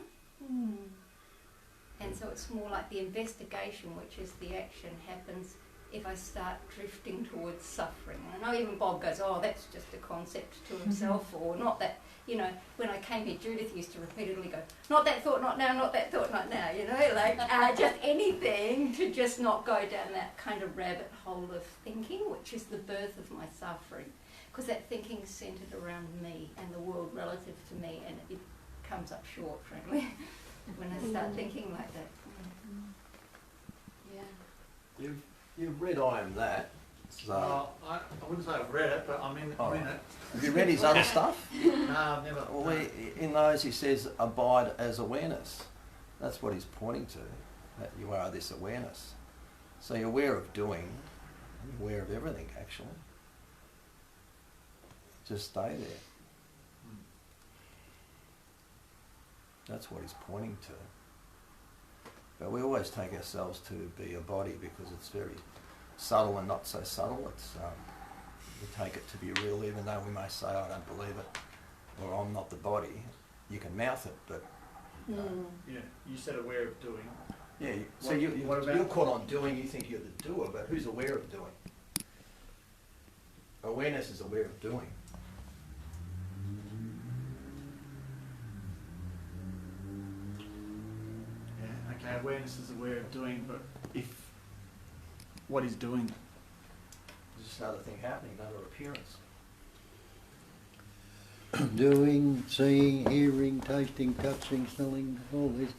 B: And so it's more like the investigation, which is the action, happens if I start drifting towards suffering. And I know even Bob goes, oh, that's just a concept to himself, or not that, when I came here, Judith used to repeatedly go, not that thought, not now, not that thought, not now, just anything to just not go down that kind of rabbit hole of thinking, which is the birth of my suffering. Because that thinking is centred around me and the world relative to me, and it comes up short, frankly, when I start thinking like that.
A: Yeah.
H: You've read I Am That. So
I: I wouldn't say I've read it, but I'm in it.
H: have you read his other stuff?
I: No, I've never.
H: Well, in those he says, abide as awareness. That's what he's pointing to, that you are this awareness. So you're aware of doing, you're aware of everything, actually. Just stay there. That's what he's pointing to. But we always take ourselves to be a body because it's very subtle and not so subtle. It's we take it to be real, even though we may say, I don't believe it, or I'm not the body. You can mouth it, but...
E: Yeah, you said aware of doing.
H: Yeah, so you're caught on doing, you think you're the doer, but who's aware of doing? Awareness is aware of doing.
E: Yeah, okay, awareness is aware of doing, but if what is doing?
H: There's just another thing happening, another appearance.
F: Doing, seeing, hearing, tasting, touching, smelling, all these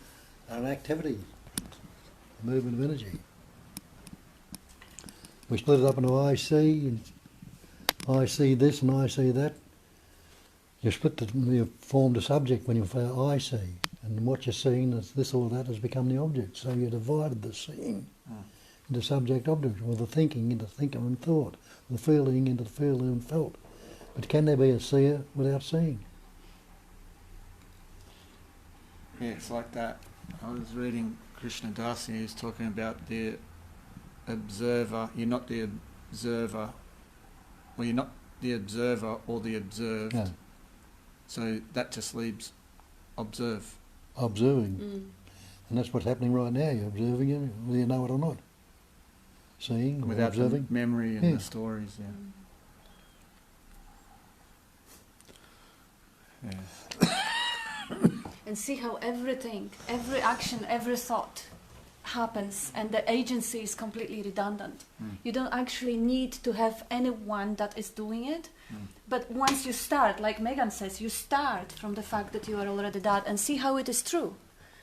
F: are an activity, movement of energy. We split it up into I see, and I see this and I see that. You've formed a subject when you say, I see, and what you're seeing is this or that has become the object. So you divided the seeing into subject-object, or the thinking into thinker and thought, the feeling into the feeler and felt. But can there be a seer without seeing?
E: Yeah, it's like that. I was reading Krishna Dasi, who's talking about the observer. You're not the observer, or you're not the observer or the observed.
F: No.
E: So that just leaves observe.
F: Observing. And that's what's happening right now. You're observing it, whether you know it or not. Seeing or
E: Without
F: observing.
E: the memory and
F: Yeah.
E: the stories,
A: And see how everything, every action, every thought happens, and the agency is completely redundant. You don't actually need to have anyone that is doing it, but once you start, like Megan says, you start from the fact that you are already that, and see how it is true.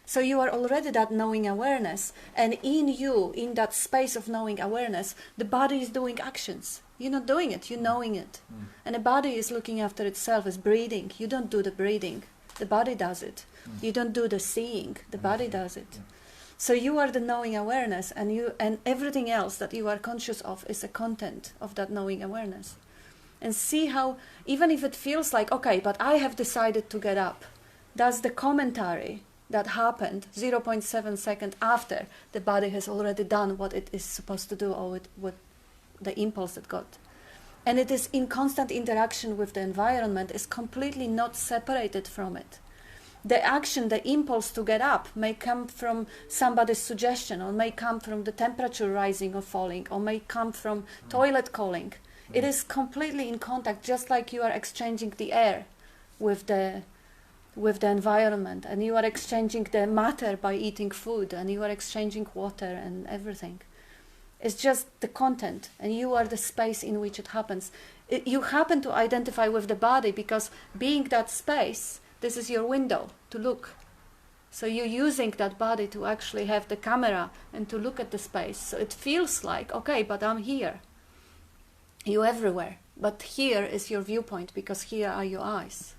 A: So you are already that knowing awareness, and in you, in that space of knowing awareness, the body is doing actions. You're not doing it, you're knowing it. And the body is looking after itself, is breathing. You don't do the breathing, the body does it. You don't do the seeing, the body does it. So you are the knowing awareness, and everything else that you are conscious of is a content of that knowing awareness. And see how, even if it feels like, okay, but I have decided to get up, does the commentary that happened 0.7 seconds after the body has already done what it is supposed to do, or what the impulse it got. And it is in constant interaction with the environment, is completely not separated from it. The action, the impulse to get up may come from somebody's suggestion, or may come from the temperature rising or falling, or may come from toilet calling. It is completely in contact, just like you are exchanging the air with the environment, and you are exchanging the matter by eating food, and you are exchanging water and everything. It's just the content, and you are the space in which it happens. You happen to identify with the body because being that space, this is your window to look. So you're using that body to actually have the camera and to look at the space. So it feels like, okay, but I'm here. You're everywhere. But here is your viewpoint, because here are your eyes.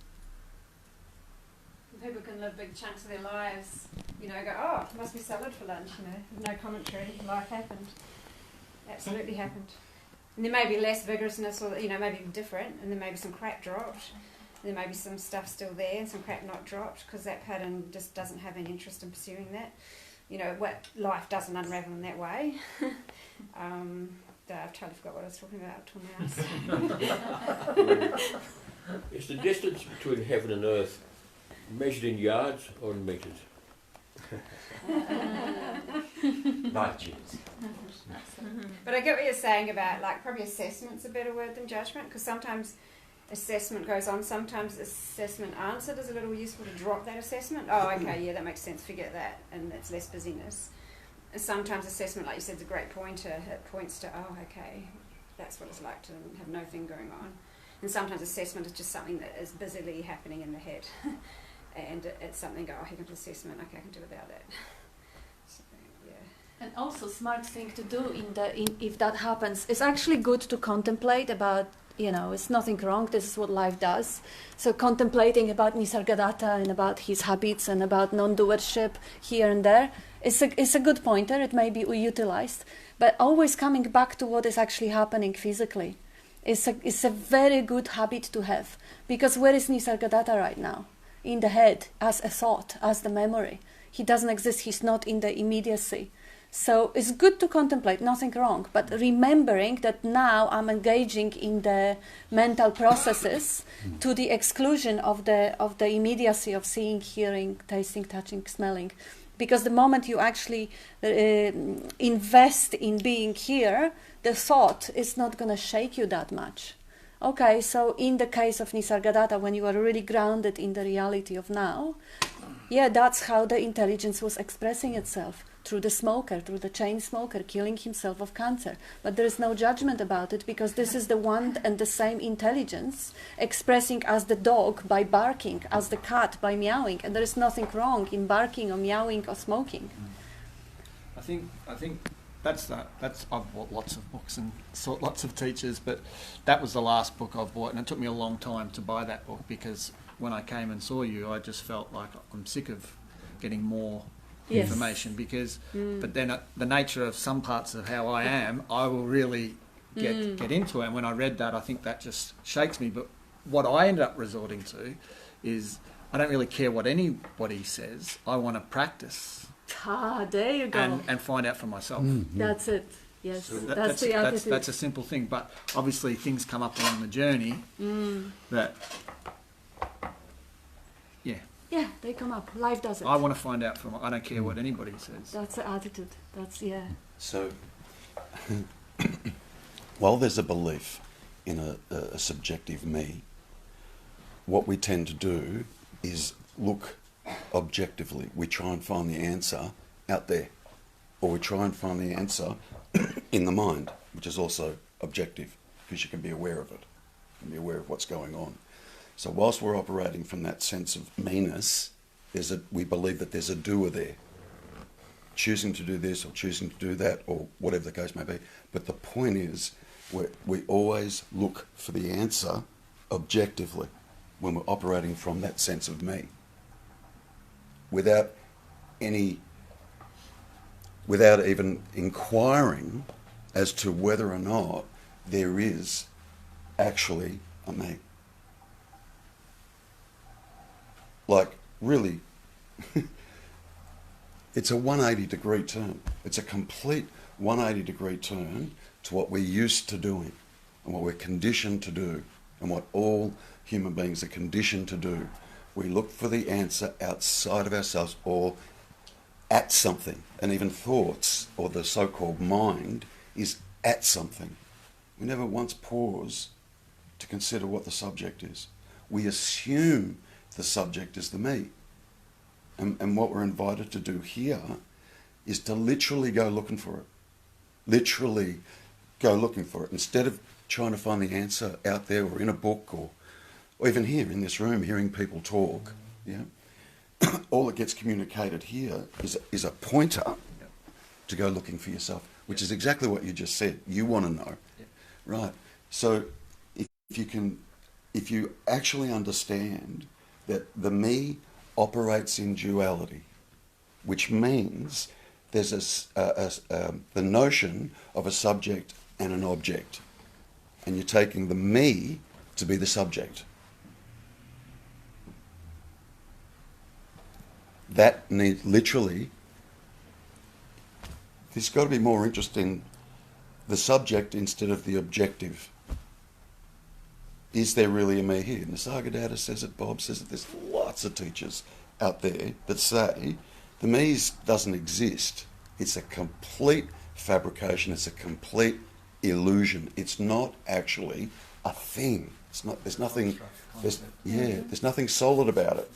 J: People can live big chunks of their lives, go, oh, it must be salad for lunch, no commentary, life happened. Absolutely happened. And there may be less vigorousness, or, maybe different, and there may be some crap dropped. There may be some stuff still there and some crap not dropped, because that pattern just doesn't have any interest in pursuing that. What life doesn't unravel in that way. I've totally forgot what I was talking about up till now.
K: Is the distance between heaven and earth measured in yards or in metres?
G: Light years.
J: But I get what you're saying about, probably assessment's a better word than judgment, because sometimes assessment goes on, sometimes assessment answered is a little useful to drop that assessment. Oh, okay, yeah, that makes sense, forget that, and it's less busyness. And sometimes assessment, like you said, is a great pointer. It points to, oh, okay, that's what it's like to have no thing going on. And sometimes assessment is just something that is busily happening in the head. And it's something, oh, here comes assessment, okay, I can do without that. So, yeah.
A: And also smart thing to do if that happens, it's actually good to contemplate about, it's nothing wrong, this is what life does. So contemplating about Nisargadatta and about his habits and about non-doership here and there, it's a good pointer, it may be utilized, but always coming back to what is actually happening physically. It's a very good habit to have, because where is Nisargadatta right now? In the head, as a thought, as the memory. He doesn't exist, he's not in the immediacy. So it's good to contemplate, nothing wrong, but remembering that now I'm engaging in the mental processes to the exclusion of the immediacy of seeing, hearing, tasting, touching, smelling. Because the moment you actually invest in being here, the thought is not going to shake you that much. Okay, so in the case of Nisargadatta, when you are really grounded in the reality of now, yeah, that's how the intelligence was expressing itself, through the smoker, through the chain smoker, killing himself of cancer. But there is no judgment about it, because this is the one and the same intelligence expressing as the dog by barking, as the cat by meowing, and there is nothing wrong in barking or meowing or smoking.
E: I think that's I've bought lots of books and sought lots of teachers, but that was the last book I've bought, and it took me a long time to buy that book because when I came and saw you, I just felt like I'm sick of getting more information because, but then the nature of some parts of how I am, I will really get into it. And when I read that, I think that just shakes me. But what I ended up resorting to is I don't really care what anybody says. I want to practice.
A: There you go.
E: And find out for myself.
A: That's it. Yes,
E: So
A: that's the attitude.
E: That's a simple thing, but obviously things come up along the journey that,
A: yeah, they come up. Life does it.
E: I want to find out I don't care what anybody says.
A: That's the attitude. That's,
D: So, while there's a belief in a subjective me, what we tend to do is look objectively. We try and find the answer out there, or we try and find the answer in the mind, which is also objective, because you can be aware of it, you can be aware of what's going on. So whilst we're operating from that sense of meanness, we believe that there's a doer there, choosing to do this or choosing to do that, or whatever the case may be. But the point is, we always look for the answer objectively when we're operating from that sense of me, without even inquiring as to whether or not there is actually a me. Like, really, it's a 180-degree turn. It's a complete 180-degree turn to what we're used to doing and what we're conditioned to do and what all human beings are conditioned to do. We look for the answer outside of ourselves or at something. And even thoughts, or the so-called mind, is at something. We never once pause to consider what the subject is. We assume the subject is the me. And what we're invited to do here is to literally go looking for it. Literally go looking for it. Instead of trying to find the answer out there or in a book or even here in this room, hearing people talk, all that gets communicated here is a pointer to go looking for yourself, which is exactly what you just said. You want to know. Right. So if you actually understand that the me operates in duality, which means there's the notion of a subject and an object, and you're taking the me to be the subject. That needs literally, there's got to be more interest in the subject instead of the objective. Is there really a me here? Nisargadatta says it, Bob says it, there's lots of teachers out there that say the me doesn't exist. It's a complete fabrication, it's a complete illusion. It's not actually a thing. It's not, there's nothing solid about it.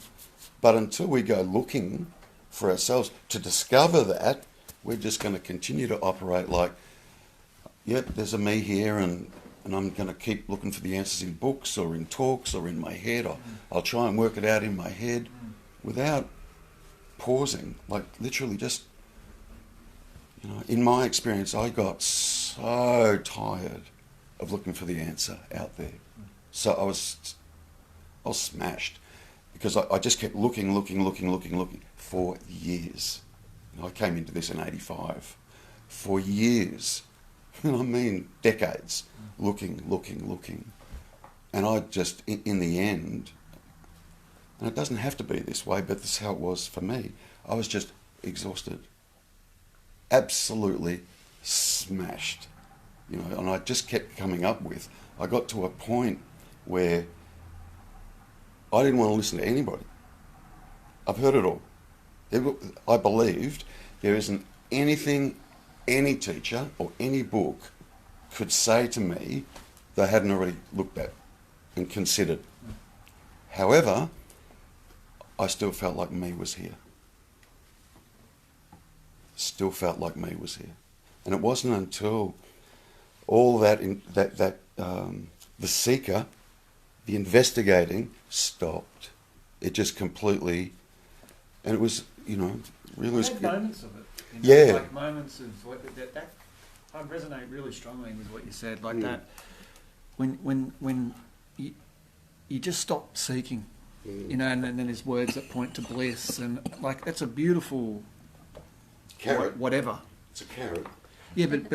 D: But until we go looking for ourselves to discover that, we're just going to continue to operate like, yep, there's a me here, and I'm going to keep looking for the answers in books or in talks or in my head. I'll try and work it out in my head without pausing. Like literally just, in my experience, I got so tired of looking for the answer out there. So I was smashed because I just kept looking for years. I came into this in 85. For years. I mean decades, looking. And I just, in the end, and it doesn't have to be this way, but this is how it was for me, I was just exhausted. Absolutely smashed. And I just kept coming up with, I got to a point where I didn't want to listen to anybody. I've heard it all. I believed there isn't anything any teacher or any book could say to me they hadn't already looked at and considered. However, I still felt like me was here. Still felt like me was here. And it wasn't until all that, the seeker, the investigating, stopped. It just completely, and it was, really was.
E: Moments of it. You know,
D: Yeah.
E: Like moments of that I resonate really strongly with what you said. Like that, when you just stop seeking, you know, and then there's words that point to bliss, and like that's a beautiful
D: Carrot.
E: whatever.
D: It's a carrot.
E: Yeah, but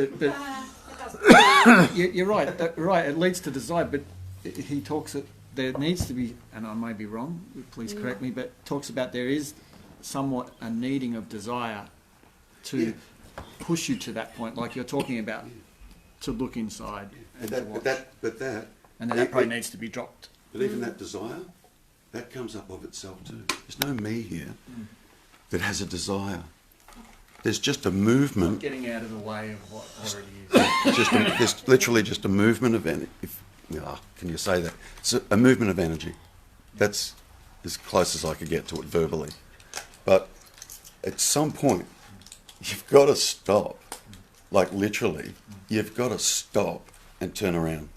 E: you're right. Right, it leads to desire. But he talks that there needs to be, and I may be wrong. Please correct me. But talks about there is somewhat a needing of desire to push you to that point, like you're talking about, to look inside and to watch.
D: But that,
E: and then that probably needs to be dropped.
D: But even that desire, that comes up of itself too. There's no me here that has a desire. There's just a movement.
E: Getting out of the way of what already is.
D: There's literally just a movement of energy. Can you say that? It's a movement of energy. That's as close as I could get to it verbally. But at some point, you've got to stop. Like literally, you've got to stop and turn around.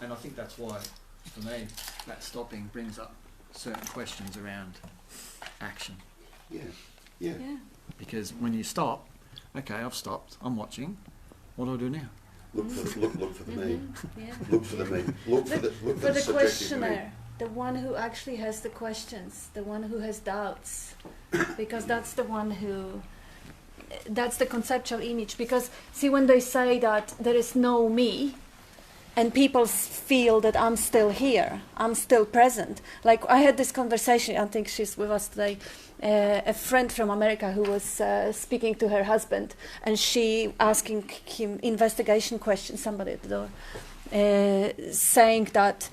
E: And I think that's why, for me, that stopping brings up certain questions around action.
D: Yeah.
E: Because when you stop, okay, I've stopped, I'm watching, what do I do now?
D: Look for the me.
A: Yeah.
D: Look for the me. Look for the
A: For the
D: subjective me.
A: questioner, the one who actually has the questions, the one who has doubts, because that's the one who, that's the conceptual image. Because see, when they say that there is no me, and people feel that I'm still here, I'm still present. Like I had this conversation, I think she's with us today, a friend from America who was speaking to her husband, and she asking him investigation questions, somebody at the door, saying that,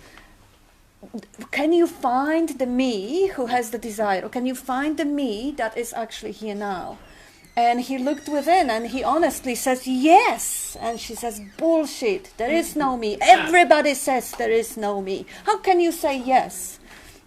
A: can you find the me who has the desire, or can you find the me that is actually here now? And he looked within and he honestly says, yes. And she says, bullshit, there is no me. Everybody says there is no me. How can you say yes?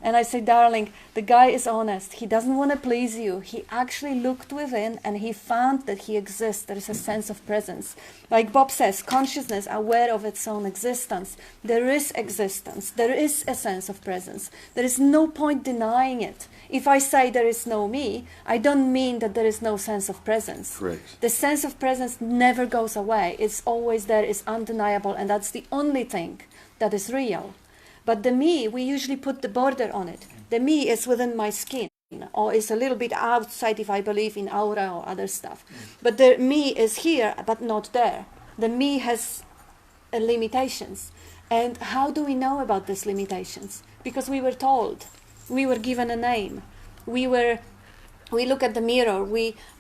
A: And I say, darling, the guy is honest. He doesn't want to please you. He actually looked within and he found that he exists. There is a sense of presence. Like Bob says, consciousness aware of its own existence. There is existence. There is a sense of presence. There is no point denying it. If I say there is no me, I don't mean that there is no sense of presence.
D: Correct.
A: The sense of presence never goes away. It's always there, it's undeniable, and that's the only thing that is real. But the me, we usually put the border on it. The me is within my skin, or is a little bit outside if I believe in aura or other stuff. But the me is here, but not there. The me has limitations. And how do we know about these limitations? Because we were told. We were given a name. We look at the mirror.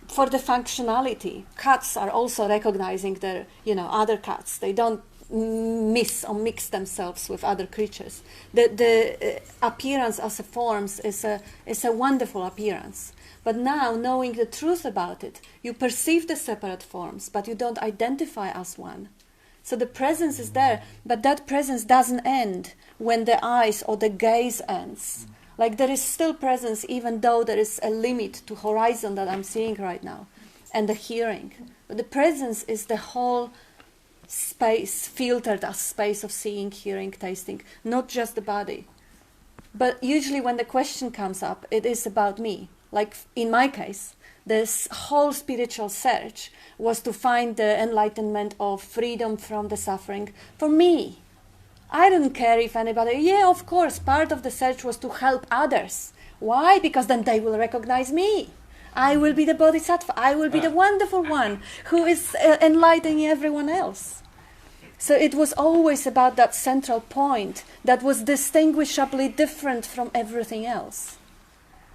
A: For the functionality, cats are also recognizing their, other cats. They don't miss or mix themselves with other creatures. The appearance as a forms is a wonderful appearance. But now, knowing the truth about it, you perceive the separate forms, but you don't identify as one. So the presence is there, but that presence doesn't end when the eyes or the gaze ends. Like there is still presence even though there is a limit to horizon that I'm seeing right now, and the hearing. But the presence is the whole space, filtered as space of seeing, hearing, tasting, not just the body. But usually when the question comes up, it is about me. Like in my case, this whole spiritual search was to find the enlightenment of freedom from the suffering for me. I didn't care if anybody, of course, part of the search was to help others. Why? Because then they will recognize me. I will be the bodhisattva. I will be the wonderful one who is enlightening everyone else. So it was always about that central point that was distinguishably different from everything else.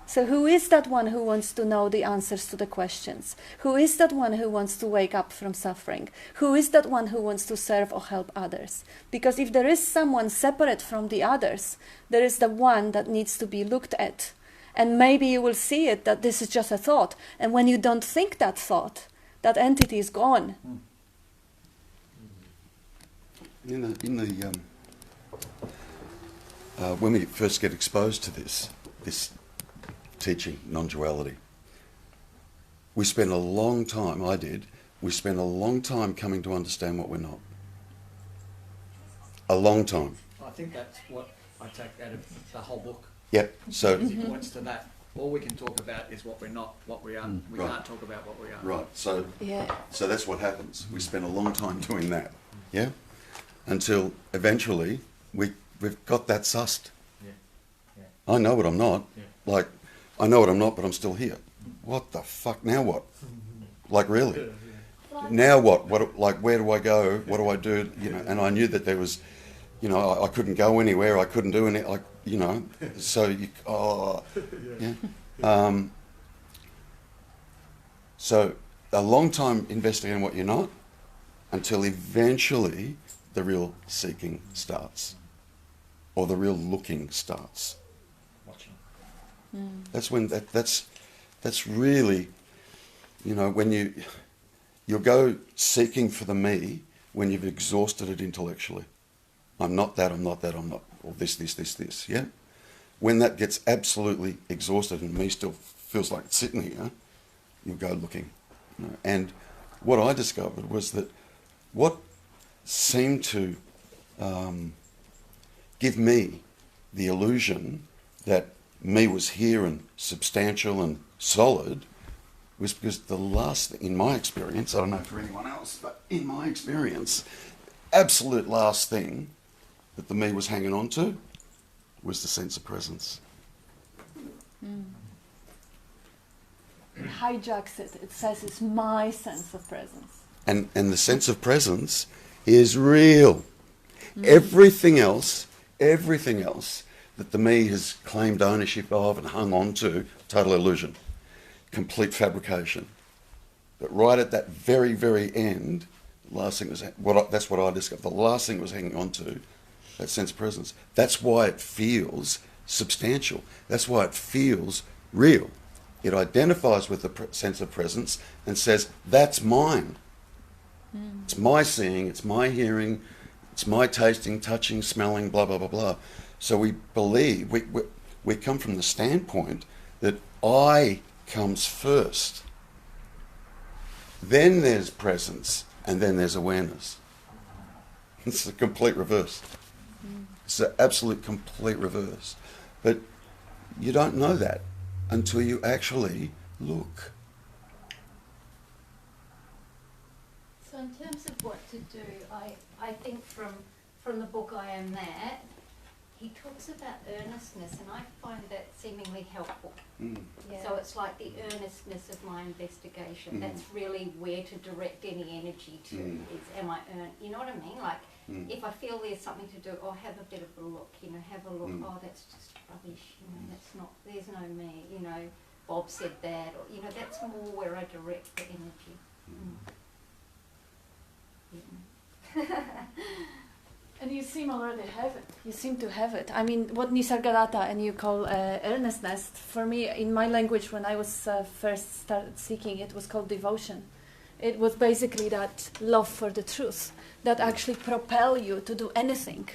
A: So who is that one who wants to know the answers to the questions? Who is that one who wants to wake up from suffering? Who is that one who wants to serve or help others? Because if there is someone separate from the others, there is the one that needs to be looked at. And maybe you will see it that this is just a thought. And when you don't think that thought, that entity is gone.
D: When we first get exposed to this teaching, non-duality, we spend a long time, we spend a long time coming to understand what we're not. A long time.
E: I think that's what I take out of the whole book.
D: Yep. So
E: he points to that. all we can talk about is what we're not, what we are. We
D: Right.
E: can't talk about what we are.
D: Right. So
A: Yeah.
D: so that's what happens. We spend a long time doing that. Yeah. Until eventually we've got that sussed.
I: Yeah.
D: I know what I'm not.
I: Yeah.
D: Like I know what I'm not, but I'm still here. What the fuck? Now what? Like really? Now what? What? Like where do I go? What do I do? You know. And I knew that there was, you know, I couldn't go anywhere. I couldn't do any. Like you know. So you. Oh. Yeah. So a long time investigating what you're not, until eventually the real seeking starts, or the real looking starts.
E: Watching.
D: That's when that's really, you know, when you'll go seeking for the me when you've exhausted it intellectually. I'm not that, I'm not that, I'm not, or this, yeah? When that gets absolutely exhausted and me still feels like it's sitting here, you'll go looking. You know? And what I discovered was that what seemed to give me the illusion that me was here and substantial and solid was because the last thing, in my experience, I don't know for anyone else, but in my experience, absolute last thing that the me was hanging on to was the sense of presence.
A: It hijacks it. It says it's my sense of presence.
D: And the sense of presence is real. Everything else that the me has claimed ownership of and hung on to, total illusion, complete fabrication. But right at that very, very end, the last thing was that's what I discovered. The last thing was hanging on to, that sense of presence. That's why it feels substantial. That's why it feels real. It identifies with the sense of presence and says, that's mine. It's my seeing, it's my hearing, it's my tasting, touching, smelling, blah, blah, blah, blah. So we believe, we come from the standpoint that I comes first. Then there's presence, and then there's awareness. It's the complete reverse. It's the absolute complete reverse. But you don't know that until you actually look.
B: So in terms of what to do, I think from the book I Am That, he talks about earnestness, and I find that seemingly helpful.
A: Yeah.
B: So it's like the earnestness of my investigation. That's really where to direct any energy to. Is am I you know what I mean? Like if I feel there's something to do, have a bit of a look. You know, have a look. Oh, that's just rubbish. You know, that's not. There's no me. You know, Bob said that, or you know, that's more where I direct the energy.
A: And you seem already have it. You seem to have it. I mean, what Nisargadatta and you call earnestness, for me, in my language, when I was first started seeking, it was called devotion. It was basically that love for the truth that actually propel you to do anything.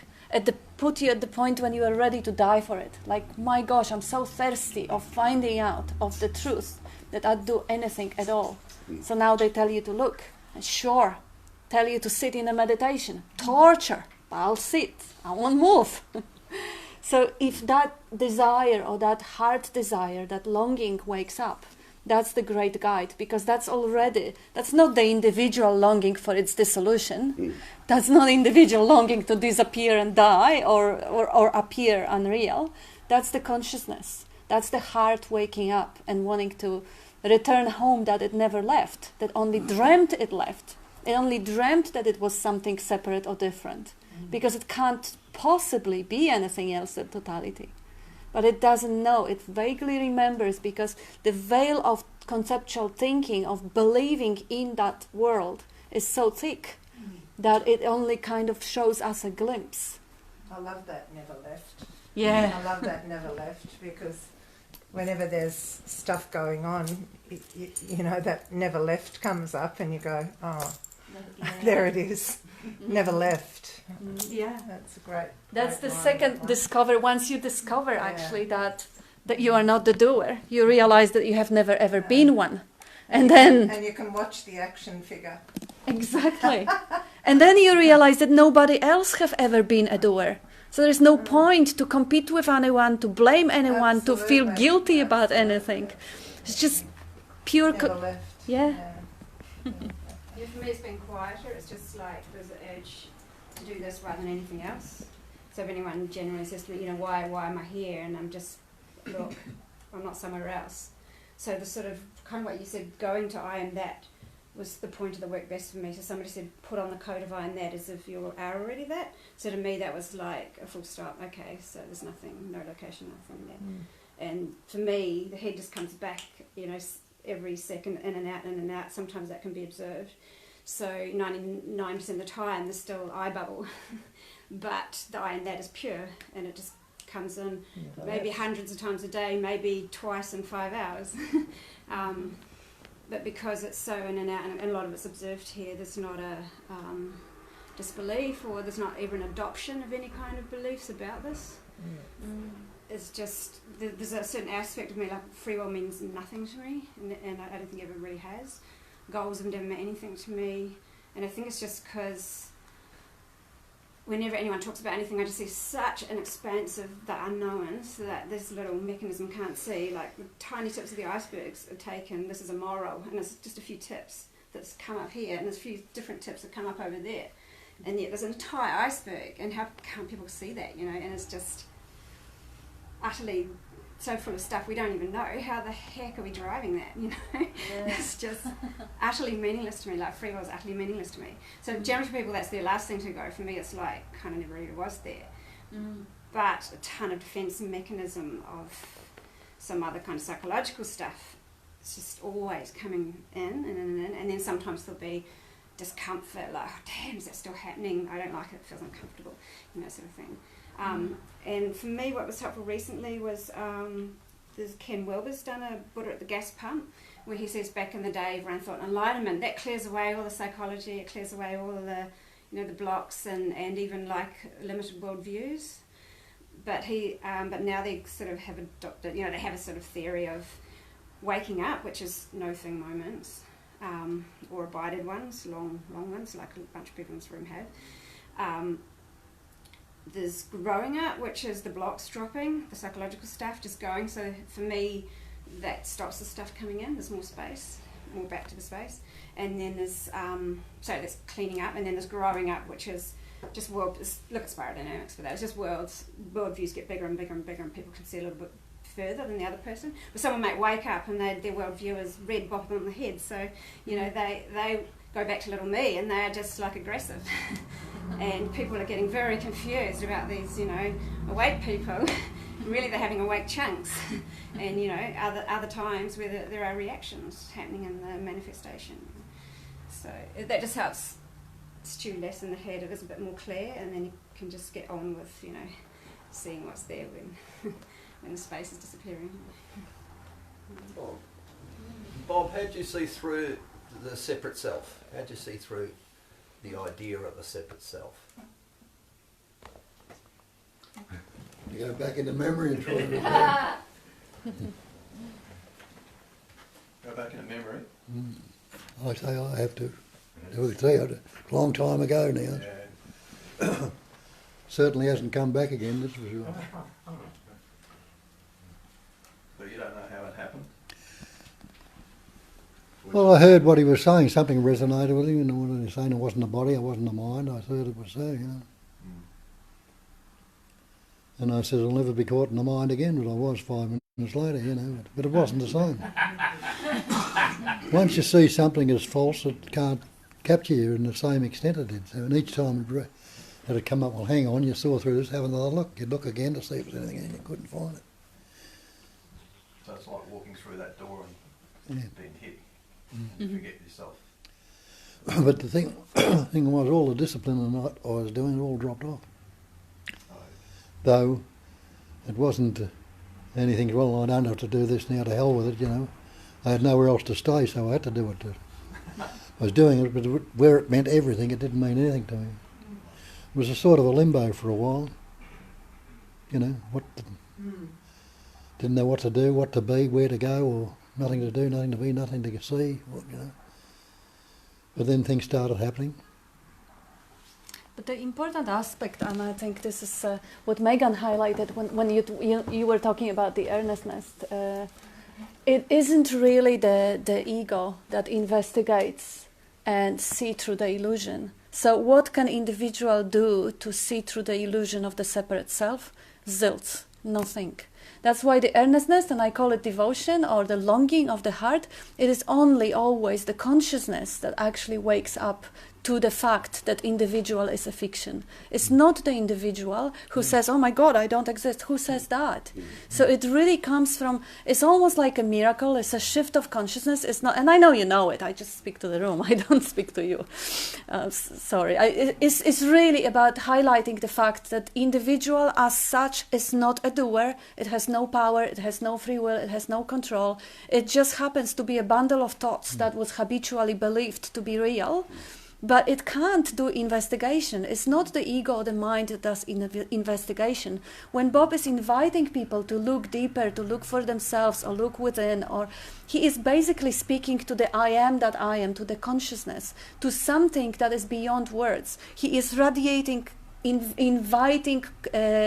A: Put you at the point when you are ready to die for it. Like, my gosh, I'm so thirsty of finding out of the truth that I'd do anything at all. So now they tell you to look. And sure, tell you to sit in a meditation. Torture. I'll sit. I won't move. So if that desire or that heart desire, that longing wakes up, that's the great guide, because that's not the individual longing for its dissolution. That's not individual longing to disappear and die or appear unreal. That's the consciousness. That's the heart waking up and wanting to return home that it never left, that only dreamt it left. It only dreamt that it was something separate or different, because it can't possibly be anything else than totality. But it doesn't know, it vaguely remembers, because the veil of conceptual thinking, of believing in that world, is so thick that it only kind of shows us a glimpse.
L: I love that never left.
A: Yeah.
L: I love that never left, because whenever there's stuff going on, you know, that never left comes up and you go, oh, there it is, never left.
A: Yeah.
L: That's a great.
A: That's
L: great
A: the
L: line,
A: second
L: that one.
A: discover. Once you discover actually that you are not the doer, you realize that you have never ever been one. And then
L: you can watch the action figure.
A: Exactly. And then you realize that nobody else have ever been a doer. So there's no point to compete with anyone, to blame anyone, to feel
L: Absolutely.
A: guilty about anything. It's just pure...
L: Never left.
A: Yeah.
J: Yeah, for me it's been quieter. It's just like there's an urge to do this rather than anything else. So if anyone generally says to me, you know, why am I here? And I'm just, look, I'm not somewhere else. So the sort of, kind of what you said, going to I am that was the point of the work best for me. So somebody said, put on the coat of I am that as if you are already that. So to me that was like a full stop. Okay, so there's nothing, no location, nothing there. And for me, the head just comes back, you know, every second, in and out. Sometimes that can be observed. So 99% of the time there's still eye bubble. But the I am that is pure, and it just comes in maybe hundreds of times a day, maybe twice in 5 hours. But because it's so in and out, and a lot of it's observed here, there's not a disbelief, or there's not even adoption of any kind of beliefs about this. It's just, there's a certain aspect of me, like free will means nothing to me, and I don't think it ever really has. Goals have never meant anything to me, and I think it's just because whenever anyone talks about anything, I just see such an expanse of the unknown, so that this little mechanism can't see, like the tiny tips of the icebergs are taken. This is a moral, and it's just a few tips that's come up here, and there's a few different tips that come up over there, and yet there's an entire iceberg, and how can't people see that, you know? And it's just utterly so full of stuff we don't even know. How the heck are we driving that, you know? Yeah. It's just utterly meaningless to me. Like free will is utterly meaningless to me. So generally for people that's their last thing to go. For me it's like kind of never really was there. But a ton of defence mechanism of some other kind of psychological stuff. It's just always coming in and then sometimes there'll be discomfort, like, oh, damn, is that still happening? I don't like it, it feels uncomfortable, you know, sort of thing. And for me, what was helpful recently was there's Ken Wilber's done a Buddha at the gas pump, where he says back in the day everyone thought enlightenment, that clears away all the psychology, it clears away all the, you know, the blocks and even like limited worldviews. But but now they sort of have adopted, you know, they have a sort of theory of waking up, which is no thing moments, or abided ones, long ones, like a bunch of people in this room have. There's growing up, which is the blocks dropping, the psychological stuff just going. So for me, that stops the stuff coming in. There's more space, more back to the space. And then there's, so there's cleaning up, and then there's growing up, which is just look at spiral dynamics for that. It's just worldviews get bigger and bigger and bigger, and people can see a little bit further than the other person. But someone might wake up and their worldview is red bopping on the head. So, you know, they go back to little me, and they are just like aggressive. And people are getting very confused about these, you know, awake people. Really, they're having awake chunks. And, you know, other times where there are reactions happening in the manifestation. So that just helps stew less in the head. It is a bit more clear, and then you can just get on with, you know, seeing what's there when the space is disappearing.
H: Bob, how do you see through the separate self? How do you see through the idea of a separate self?
F: You go back into memory and try to
E: Go back into memory.
F: I say I have to. A long time ago now.
E: Yeah.
F: Certainly hasn't come back again, that's for sure.
E: But you don't know how it happened?
F: Well, I heard what he was saying. Something resonated with him, and what he was saying, it wasn't the body, it wasn't the mind. I heard it was so, you know. And I said, I'll never be caught in the mind again, but I was 5 minutes later, you know. But it wasn't the same. Once you see something as false, it can't capture you in the same extent it did. So, and each time it had come up, well, hang on, you saw through this, have another look. You'd look again to see if there's anything in, you couldn't find it.
E: So it's like walking through that door and being hit. And forget yourself.
F: But the thing was, all the discipline that I was doing, it all dropped off. Though it wasn't anything, well, I don't have to do this now, to hell with it, you know. I had nowhere else to stay, so I had to do it. I was doing it, but where it meant everything, it didn't mean anything to me. It was a sort of a limbo for a while. You know, didn't know what to do, what to be, where to go, or nothing to do, nothing to be, nothing to see, you know. But then things started happening.
A: But the important aspect, and I think this is what Megan highlighted when you were talking about the earnestness, it isn't really the ego that investigates and see through the illusion. So what can individual do to see through the illusion of the separate self? Zilch, nothing. That's why the earnestness, and I call it devotion or the longing of the heart, it is only always the consciousness that actually wakes up to the fact that individual is a fiction. It's not the individual who says, oh my God, I don't exist. Who says that? So it really comes from, it's almost like a miracle. It's a shift of consciousness. It's not, and I know you know it. I just speak to the room. I don't speak to you. Sorry. It's really about highlighting the fact that individual as such is not a doer. It has no power. It has no free will. It has no control. It just happens to be a bundle of thoughts that was habitually believed to be real. But it can't do investigation. It's not the ego or the mind that does investigation. When Bob is inviting people to look deeper, to look for themselves or look within, or he is basically speaking to the I am that I am, to the consciousness, to something that is beyond words. He is radiating, inviting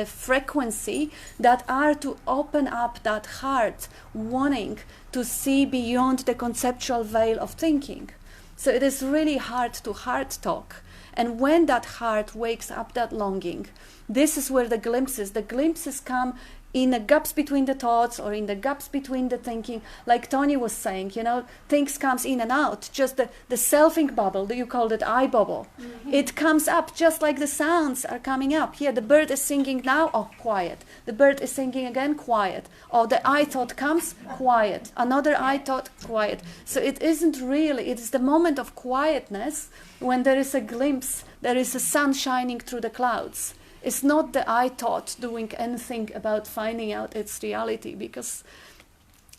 A: frequency that are to open up that heart, wanting to see beyond the conceptual veil of thinking. So it is really heart-to-heart talk. And when that heart wakes up that longing, this is where the glimpses come in the gaps between the thoughts or in the gaps between the thinking. Like Tony was saying, you know, things comes in and out. Just the selfing bubble, you called it eye bubble. Mm-hmm. It comes up just like the sounds are coming up. Here, the bird is singing now, oh, quiet. The bird is singing again, quiet. Oh, the I thought comes, quiet. Another I thought, quiet. So it isn't really, it is the moment of quietness when there is a glimpse, there is a sun shining through the clouds. It's not the I thought doing anything about finding out its reality, because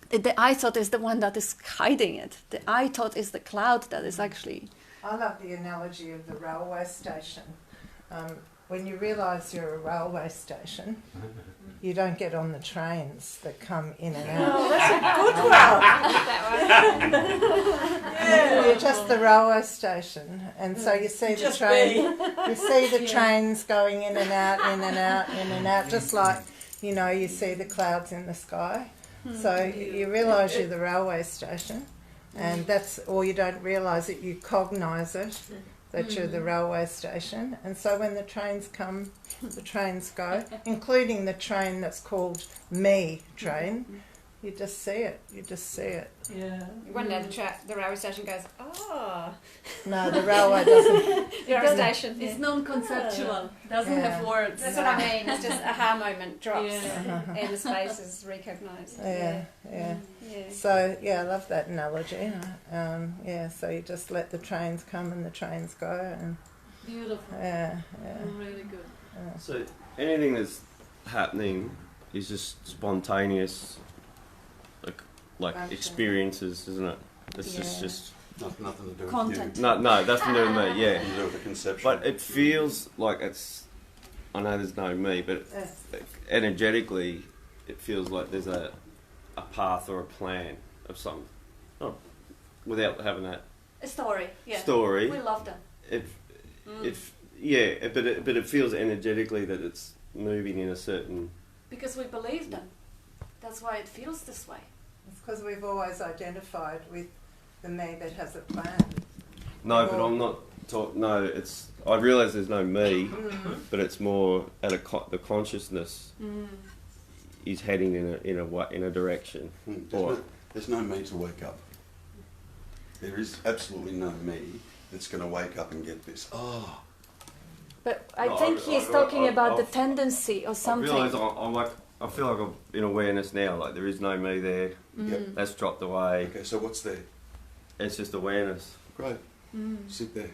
A: the I thought is the one that is hiding it. The I thought is the cloud that is actually...
L: I love the analogy of the railway station. When you realise you're a railway station, you don't get on the trains that come in and out.
J: Oh, that's a good one.
L: Yeah. You're just the railway station, and so you see the train. You see the trains going in and out, in and out, in and out, just like, you know, you see the clouds in the sky. So you realise you're the railway station, and that's, or you don't realise it, you cognise it, that you're the railway station. And so when the trains come, the trains go, including the train that's called Me train. You just see it. You just see it.
J: Yeah. One day the railway station goes, oh.
L: No, the railway doesn't.
J: The railway station.
A: It's non-conceptual. Doesn't have words.
J: That's what I mean. It's just aha moment drops and the space is recognised.
L: Yeah. So, yeah, I love that analogy. So you just let the trains come and the trains go. And
A: beautiful.
L: Yeah.
A: Really good.
L: Yeah.
C: So anything that's happening is just spontaneous, like experiences, isn't it? It's just
D: nothing to do with
A: content.
D: you.
C: No, that's to do with me. Yeah,
D: Nothing to do with the conception.
C: but it feels like it's. I know there's no me, but energetically, it feels like there's a path or a plan of some. Oh, without having that
A: A story. Yeah.
C: story.
A: We love them.
C: But it feels energetically that it's moving in a certain.
A: Because we believe them. That's why it feels this way.
L: It's because we've always identified with the me that has a plan.
C: No, but I'm not. No, it's. I realise there's no me, but it's more at the consciousness is heading in a direction.
D: There's no me to wake up. There is absolutely no me that's going to wake up and get this. Oh.
A: But I think he's talking about the tendency or something.
C: I realise I feel like I'm in awareness now. Like there is no me there.
D: Yep.
C: That's dropped away.
D: Okay, so what's there?
C: It's just awareness.
D: Great. Sit there.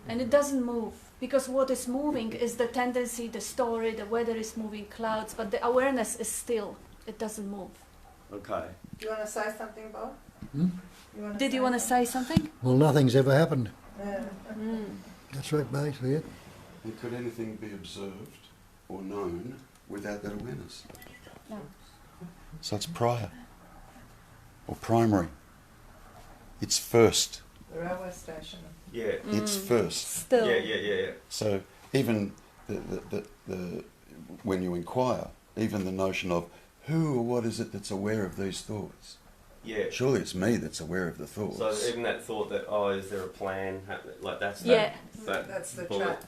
A: And it doesn't move, because what is moving is the tendency, the story, the weather is moving, clouds, but the awareness is still. It doesn't move.
C: Okay.
L: Do you want to say something, Bob?
A: Did you want to say something?
F: Well, nothing's ever happened.
L: Yeah.
F: That's right, basically it.
D: And could anything be observed or known without that awareness?
A: No.
D: So it's prior or primary. It's first.
L: The railway station.
C: Yeah.
D: It's first.
A: Still.
C: Yeah.
D: So even when you inquire, even the notion of who or what is it that's aware of these thoughts?
C: Yeah.
D: Surely it's me that's aware of the thoughts.
C: So even that thought that, is there a plan happening? Like that's
L: That's the
C: bullet,
L: trap.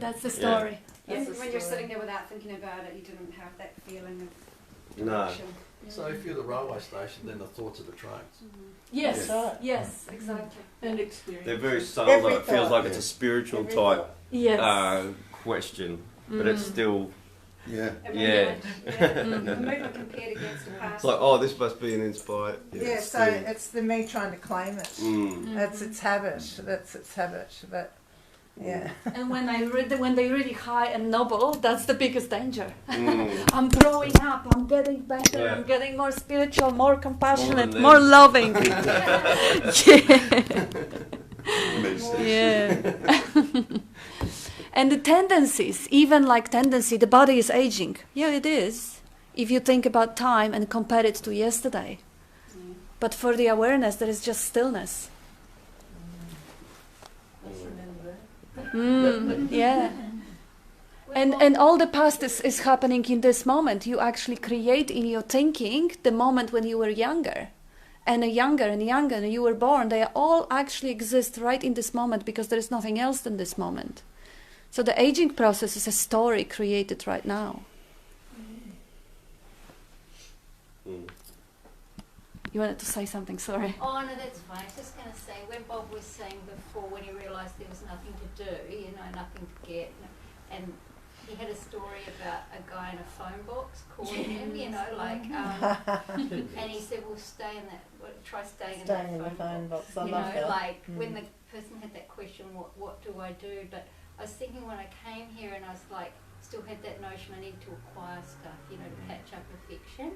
C: that's the
A: story.
J: Yes, when you're sitting there without thinking about it, you didn't have that feeling of
C: No.
J: direction.
H: So if you're the railway station, then the thoughts are the trains.
A: Yes,
L: Yes.
A: yes, exactly.
B: And experience.
C: They're very subtle.
L: Every
C: Though. It feels
L: thought.
C: like it's a spiritual
L: Every
C: type
L: thought.
A: Yes.
C: question, but it's still
D: Yeah.
J: A
C: Yeah.
J: movement, a movement compared against the past.
C: it's like, this must be an inspired.
L: Yeah, so it's the me trying to claim it. That's its habit. That's its habit. But yeah.
A: And when when they're really high and noble, that's the biggest danger.
C: Mm.
A: I'm growing up. I'm getting better.
C: Yeah.
A: I'm getting more spiritual, more compassionate,
C: than
A: more
C: them.
A: loving. Yeah. And the tendencies, even like tendency, the body is aging. Yeah, it is. If you think about time and compare it to yesterday. But for the awareness, there is just stillness. Yeah. And all the past is happening in this moment. You actually create in your thinking the moment when you were younger. And younger and younger, and you were born. They all actually exist right in this moment because there is nothing else than this moment. So the aging process is a story created right now. You wanted to say something, sorry.
B: Oh, no, that's fine. I was just going to say, when Bob was saying before, when he realised there was nothing to do, nothing to get, and he had a story about a guy in a phone box calling him, and he said, well, try staying in that phone box.
L: I love that.
B: When the person had that question, what do I do? But I was thinking when I came here and I was like, still had that notion I need to acquire stuff, to patch up affection.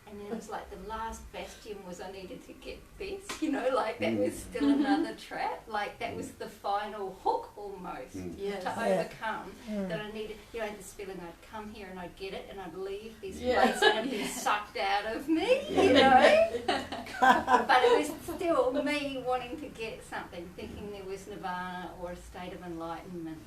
B: And then it was like the last bastion was I needed to get this, that was still another trap. Like that was the final hook almost to overcome. That I needed, this feeling I'd come here and I'd get it and I'd leave this place and it'd be sucked out of me, But it was still me wanting to get something, thinking there was nirvana or a state of enlightenment.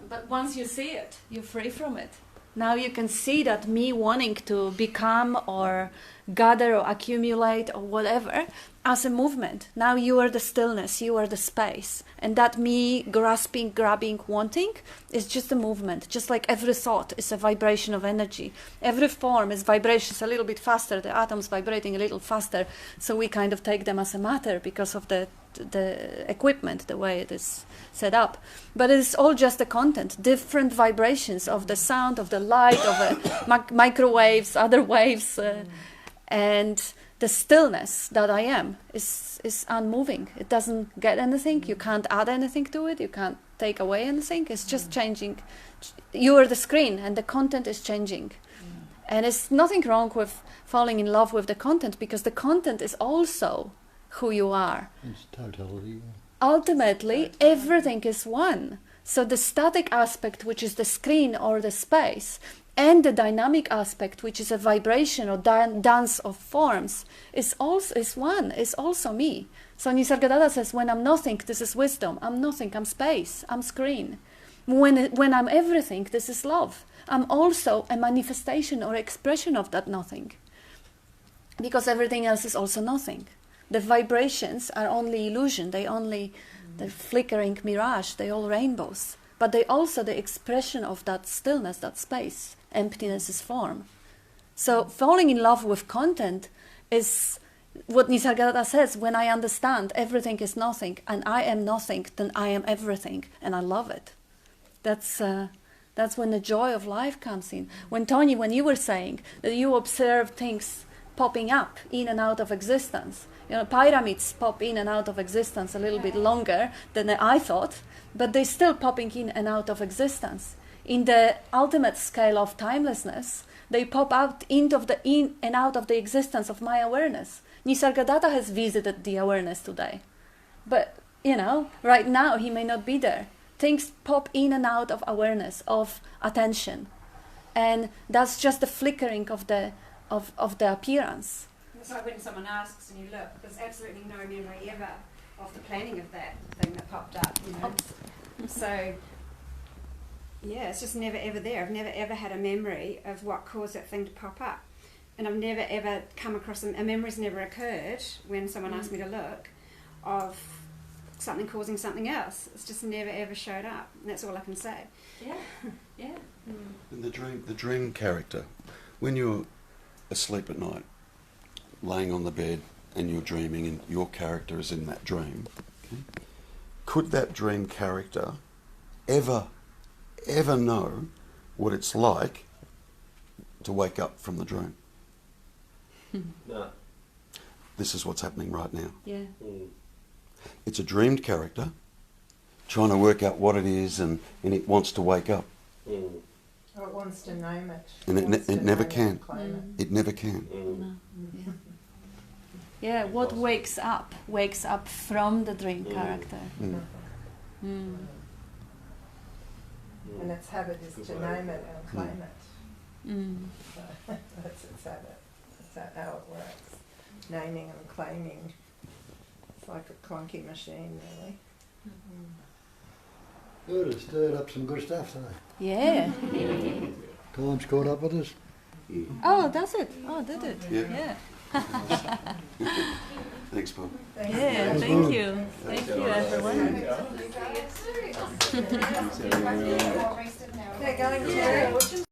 A: But once you see it, you're free from it. Now you can see that me wanting to become or gather or accumulate or whatever as a movement. Now you are the stillness, you are the space. And that me grasping, grabbing, wanting is just a movement. Just like every thought is a vibration of energy. Every form is vibrations a little bit faster, the atoms vibrating a little faster. So we kind of take them as a matter because of the equipment, the way it is set up. But it's all just the content, different vibrations of the sound, of the light, of microwaves, other waves, and the stillness that I am is unmoving. It doesn't get anything. You can't add anything to it. You can't take away anything. It's just changing. You are the screen, and the content is changing. And it's nothing wrong with falling in love with the content, because the content is also who you are.
F: It's totality.
A: Ultimately, everything is one. So the static aspect, which is the screen or the space, and the dynamic aspect, which is a vibration or dance of forms, is one, is also me. So Nisargadatta says, when I'm nothing, this is wisdom. I'm nothing, I'm space, I'm screen. When I'm everything, this is love. I'm also a manifestation or expression of that nothing. Because everything else is also nothing. The vibrations are only illusion, the flickering mirage, they all rainbows. But they also the expression of that stillness, that space, emptiness is form. So falling in love with content is what Nisargadatta says, when I understand everything is nothing and I am nothing, then I am everything, and I love it. That's when the joy of life comes in. When Tony, when you were saying that you observe things popping up in and out of existence, pyramids pop in and out of existence a little bit longer than I thought, but they're still popping in and out of existence. In the ultimate scale of timelessness, they pop out in and out of the existence of my awareness. Nisargadatta has visited the awareness today. But, right now he may not be there. Things pop in and out of awareness, of attention. And that's just the flickering of the appearance.
J: it's like when someone asks and you look, there's absolutely no memory ever of the planning of that thing that popped up, you know. So, yeah, it's just never ever there. I've never ever had a memory of what caused that thing to pop up. And I've never ever come across a memory's never occurred when someone asked me to look of something causing something else. It's just never ever showed up. And that's all I can say.
A: Yeah, yeah.
D: And the dream character, when you're asleep at night, laying on the bed and you're dreaming and your character is in that dream, okay, could that dream character ever know what it's like to wake up from the dream?
K: No.
D: This is what's happening right now.
A: Yeah.
D: It's a dreamed character trying to work out what it is, and it wants to wake up.
L: Or it wants to name it.
D: And it never can.
L: Claim
D: It never can.
A: No. Yeah, what wakes up from the dream character.
L: And its habit is to name it and claim it. So that's how it works. Naming and claiming. It's like a clunky machine, really.
F: Good, it stirred up some good stuff today.
A: Yeah.
F: Time's caught up with us.
A: Oh, does it? Oh, did it?
D: Yeah.
A: Yeah.
D: Thanks, Bob.
A: Yeah, thank you. Thank you, everyone.
L: They're going to